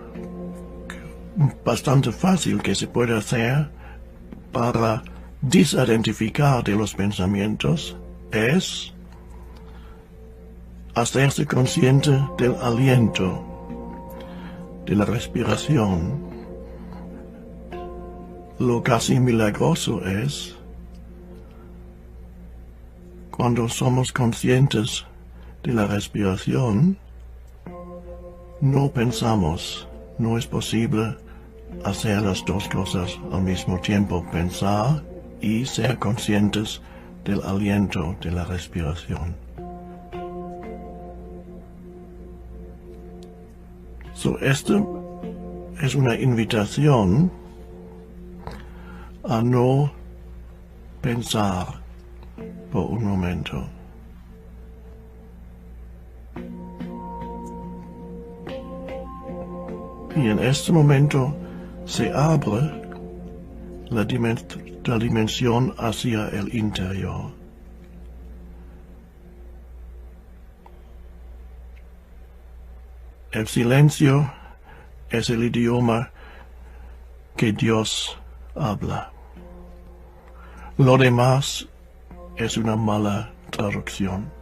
bastante fácil que se puede hacer para desidentificar de los pensamientos es hacerse consciente del aliento, de la respiración. Lo casi milagroso es cuando somos conscientes de la respiración, no pensamos, no es posible hacer las dos cosas al mismo tiempo, pensar y ser conscientes del aliento, de la respiración. Esto es una invitación a no pensar por un momento. Y en este momento se abre la dimensión hacia el interior. El silencio es el idioma que Dios habla. Lo demás es una mala traducción.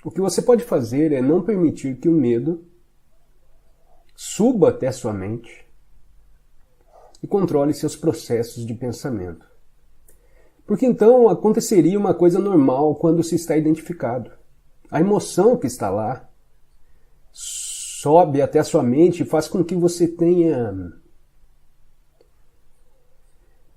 O que você pode fazer é não permitir que o medo suba até sua mente e controle seus processos de pensamento. Porque então aconteceria uma coisa normal quando se está identificado. A emoção que está lá sobe até a sua mente e faz com que você tenha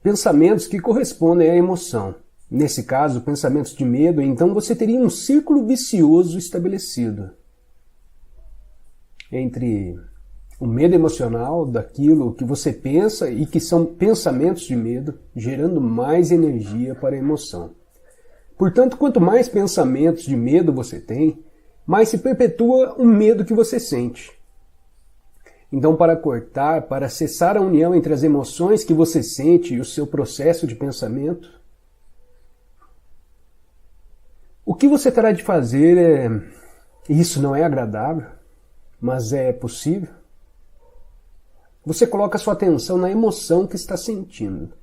pensamentos que correspondem à emoção. Nesse caso, pensamentos de medo, então você teria um círculo vicioso estabelecido entre o medo emocional daquilo que você pensa e que são pensamentos de medo, gerando mais energia para a emoção. Portanto, quanto mais pensamentos de medo você tem, mais se perpetua o medo que você sente. Então, para cortar, para cessar a união entre as emoções que você sente e o seu processo de pensamento, o que você terá de fazer isso não é agradável, mas é possível. Você coloca sua atenção na emoção que está sentindo.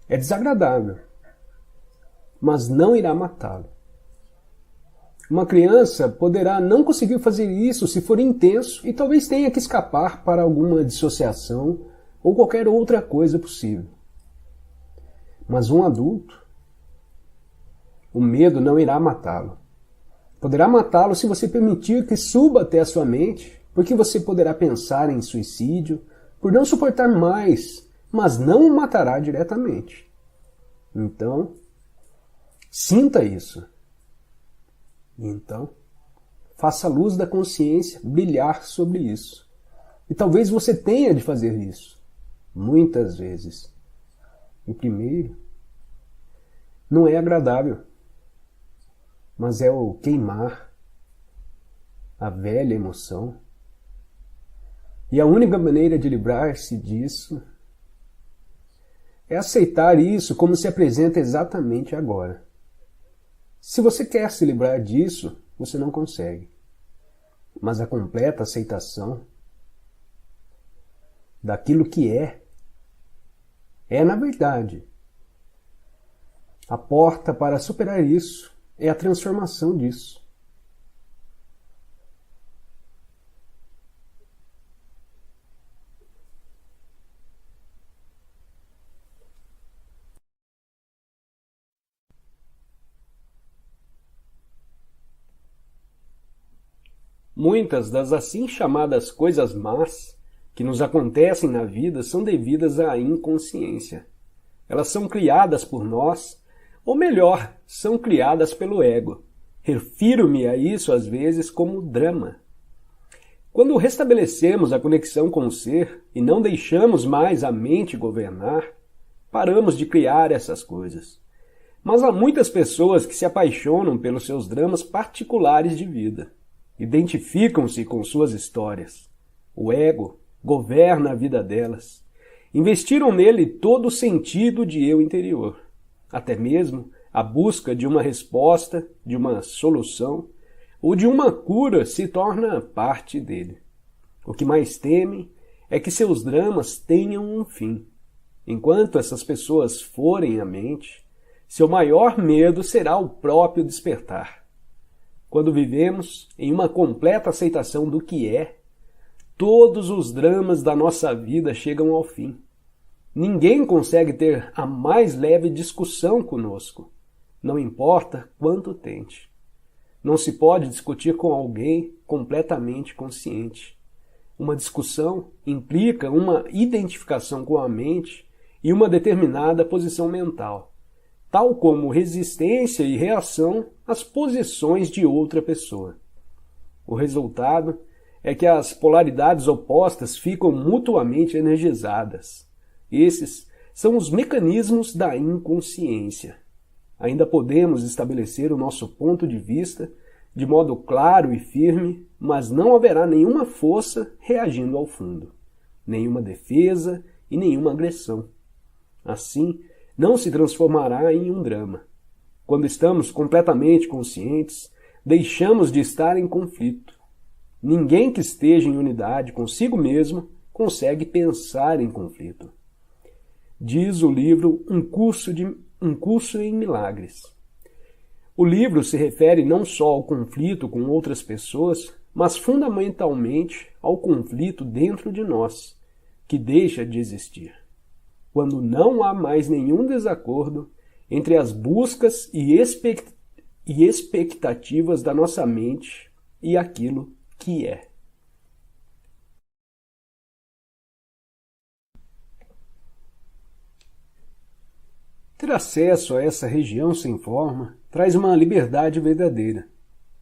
É desagradável, mas não irá matá-lo. Uma criança poderá não conseguir fazer isso se for intenso e talvez tenha que escapar para alguma dissociação ou qualquer outra coisa possível. Mas um adulto, o medo não irá matá-lo. Poderá matá-lo se você permitir que suba até a sua mente, porque você poderá pensar em suicídio por não suportar mais, mas não o matará diretamente. Então, sinta isso. E então, faça a luz da consciência brilhar sobre isso. E talvez você tenha de fazer isso, muitas vezes. E primeiro, não é agradável, mas é o queimar, a velha emoção. E a única maneira de livrar-se disso é aceitar isso como se apresenta exatamente agora. Se você quer se livrar disso, você não consegue. Mas a completa aceitação daquilo que é, na verdade, a porta para superar isso, é a transformação disso. Muitas das assim chamadas coisas más que nos acontecem na vida são devidas à inconsciência. Elas são criadas por nós, ou melhor, são criadas pelo ego. Refiro-me a isso às vezes como drama. Quando restabelecemos a conexão com o ser e não deixamos mais a mente governar, paramos de criar essas coisas. Mas há muitas pessoas que se apaixonam pelos seus dramas particulares de vida. Identificam-se com suas histórias. O ego governa a vida delas. Investiram nele todo o sentido de eu interior. Até mesmo a busca de uma resposta, de uma solução ou de uma cura se torna parte dele. O que mais temem é que seus dramas tenham um fim. Enquanto essas pessoas forem à mente, seu maior medo será o próprio despertar. Quando vivemos em uma completa aceitação do que é, todos os dramas da nossa vida chegam ao fim. Ninguém consegue ter a mais leve discussão conosco, não importa quanto tente. Não se pode discutir com alguém completamente consciente. Uma discussão implica uma identificação com a mente e uma determinada posição mental, tal como resistência e reação às posições de outra pessoa. O resultado é que as polaridades opostas ficam mutuamente energizadas. Esses são os mecanismos da inconsciência. Ainda podemos estabelecer o nosso ponto de vista de modo claro e firme, mas não haverá nenhuma força reagindo ao fundo, nenhuma defesa e nenhuma agressão. Assim, não se transformará em um drama. Quando estamos completamente conscientes, deixamos de estar em conflito. Ninguém que esteja em unidade consigo mesmo consegue pensar em conflito. Diz o livro Um Curso em Milagres. O livro se refere não só ao conflito com outras pessoas, mas fundamentalmente ao conflito dentro de nós, que deixa de existir. Quando não há mais nenhum desacordo entre as buscas e expectativas da nossa mente e aquilo que é. Ter acesso a essa região sem forma traz uma liberdade verdadeira.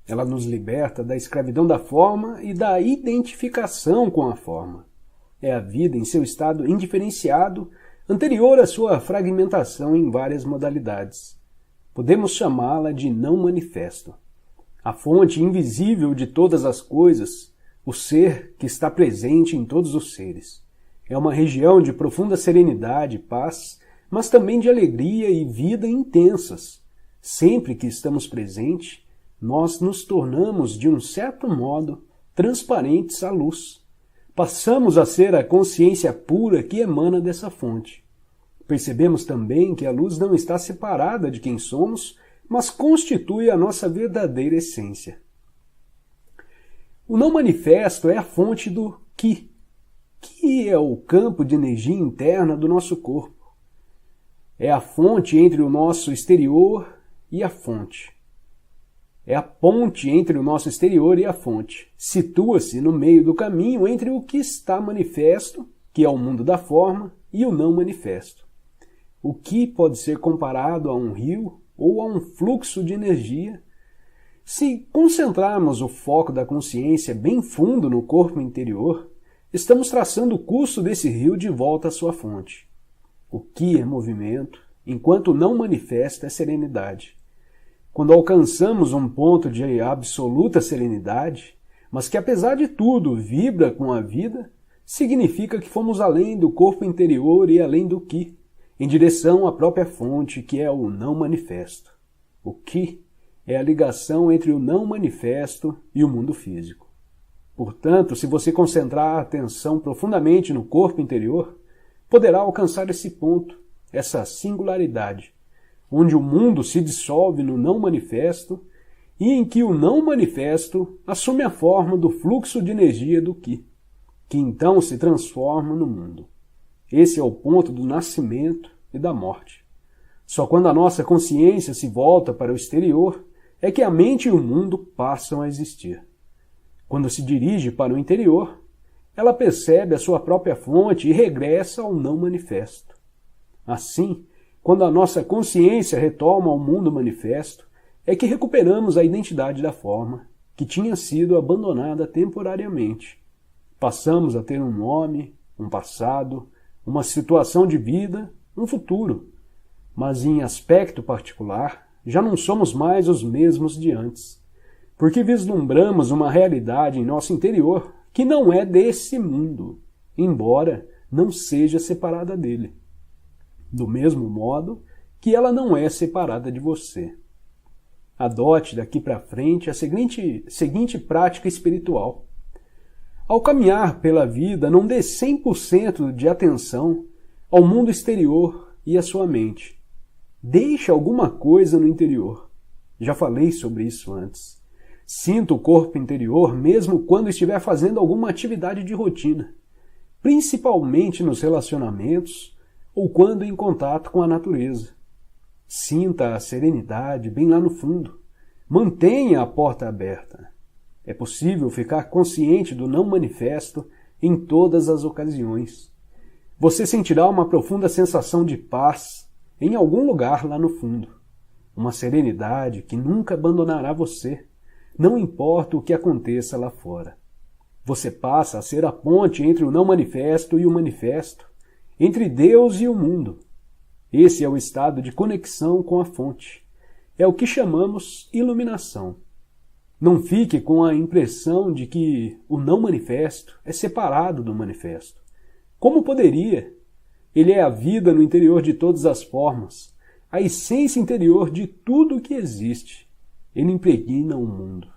Ela nos liberta da escravidão da forma e da identificação com a forma. É a vida em seu estado indiferenciado, anterior à sua fragmentação em várias modalidades. Podemos chamá-la de não manifesto. A fonte invisível de todas as coisas, o ser que está presente em todos os seres. É uma região de profunda serenidade e paz, mas também de alegria e vida intensas. Sempre que estamos presentes, nós nos tornamos, de um certo modo, transparentes à luz. Passamos a ser a consciência pura que emana dessa fonte. Percebemos também que a luz não está separada de quem somos, mas constitui a nossa verdadeira essência. O não manifesto é a fonte do que que é o campo de energia interna do nosso corpo. É a fonte entre o nosso exterior e a fonte. É a ponte entre o nosso exterior e a fonte. Situa-se no meio do caminho entre o que está manifesto, que é o mundo da forma, e o não manifesto. O que pode ser comparado a um rio ou a um fluxo de energia. Se concentrarmos o foco da consciência bem fundo no corpo interior, estamos traçando o curso desse rio de volta à sua fonte. O que é movimento, enquanto não manifesta é serenidade. Quando alcançamos um ponto de absoluta serenidade, mas que apesar de tudo vibra com a vida, significa que fomos além do corpo interior e além do que, em direção à própria fonte, que é o não manifesto. O que é a ligação entre o não manifesto e o mundo físico. Portanto, se você concentrar a atenção profundamente no corpo interior, poderá alcançar esse ponto, essa singularidade, onde o mundo se dissolve no não manifesto e em que o não manifesto assume a forma do fluxo de energia do que então se transforma no mundo. Esse é o ponto do nascimento e da morte. Só quando a nossa consciência se volta para o exterior é que a mente e o mundo passam a existir. Quando se dirige para o interior, ela percebe a sua própria fonte e regressa ao não manifesto. Assim, quando a nossa consciência retoma ao mundo manifesto, é que recuperamos a identidade da forma, que tinha sido abandonada temporariamente. Passamos a ter um nome, um passado, uma situação de vida, um futuro. Mas em aspecto particular, já não somos mais os mesmos de antes, porque vislumbramos uma realidade em nosso interior que não é desse mundo, embora não seja separada dele. Do mesmo modo que ela não é separada de você. Adote daqui para frente a seguinte prática espiritual. Ao caminhar pela vida, não dê 100% de atenção ao mundo exterior e à sua mente. Deixe alguma coisa no interior. Já falei sobre isso antes. Sinta o corpo interior mesmo quando estiver fazendo alguma atividade de rotina, principalmente nos relacionamentos ou quando em contato com a natureza. Sinta a serenidade bem lá no fundo. Mantenha a porta aberta. É possível ficar consciente do não manifesto em todas as ocasiões. Você sentirá uma profunda sensação de paz em algum lugar lá no fundo. Uma serenidade que nunca abandonará você, não importa o que aconteça lá fora. Você passa a ser a ponte entre o não manifesto e o manifesto, entre Deus e o mundo. Esse é o estado de conexão com a fonte. É o que chamamos iluminação. Não fique com a impressão de que o não manifesto é separado do manifesto. Como poderia? Ele é a vida no interior de todas as formas, a essência interior de tudo o que existe. Ele impregna o mundo.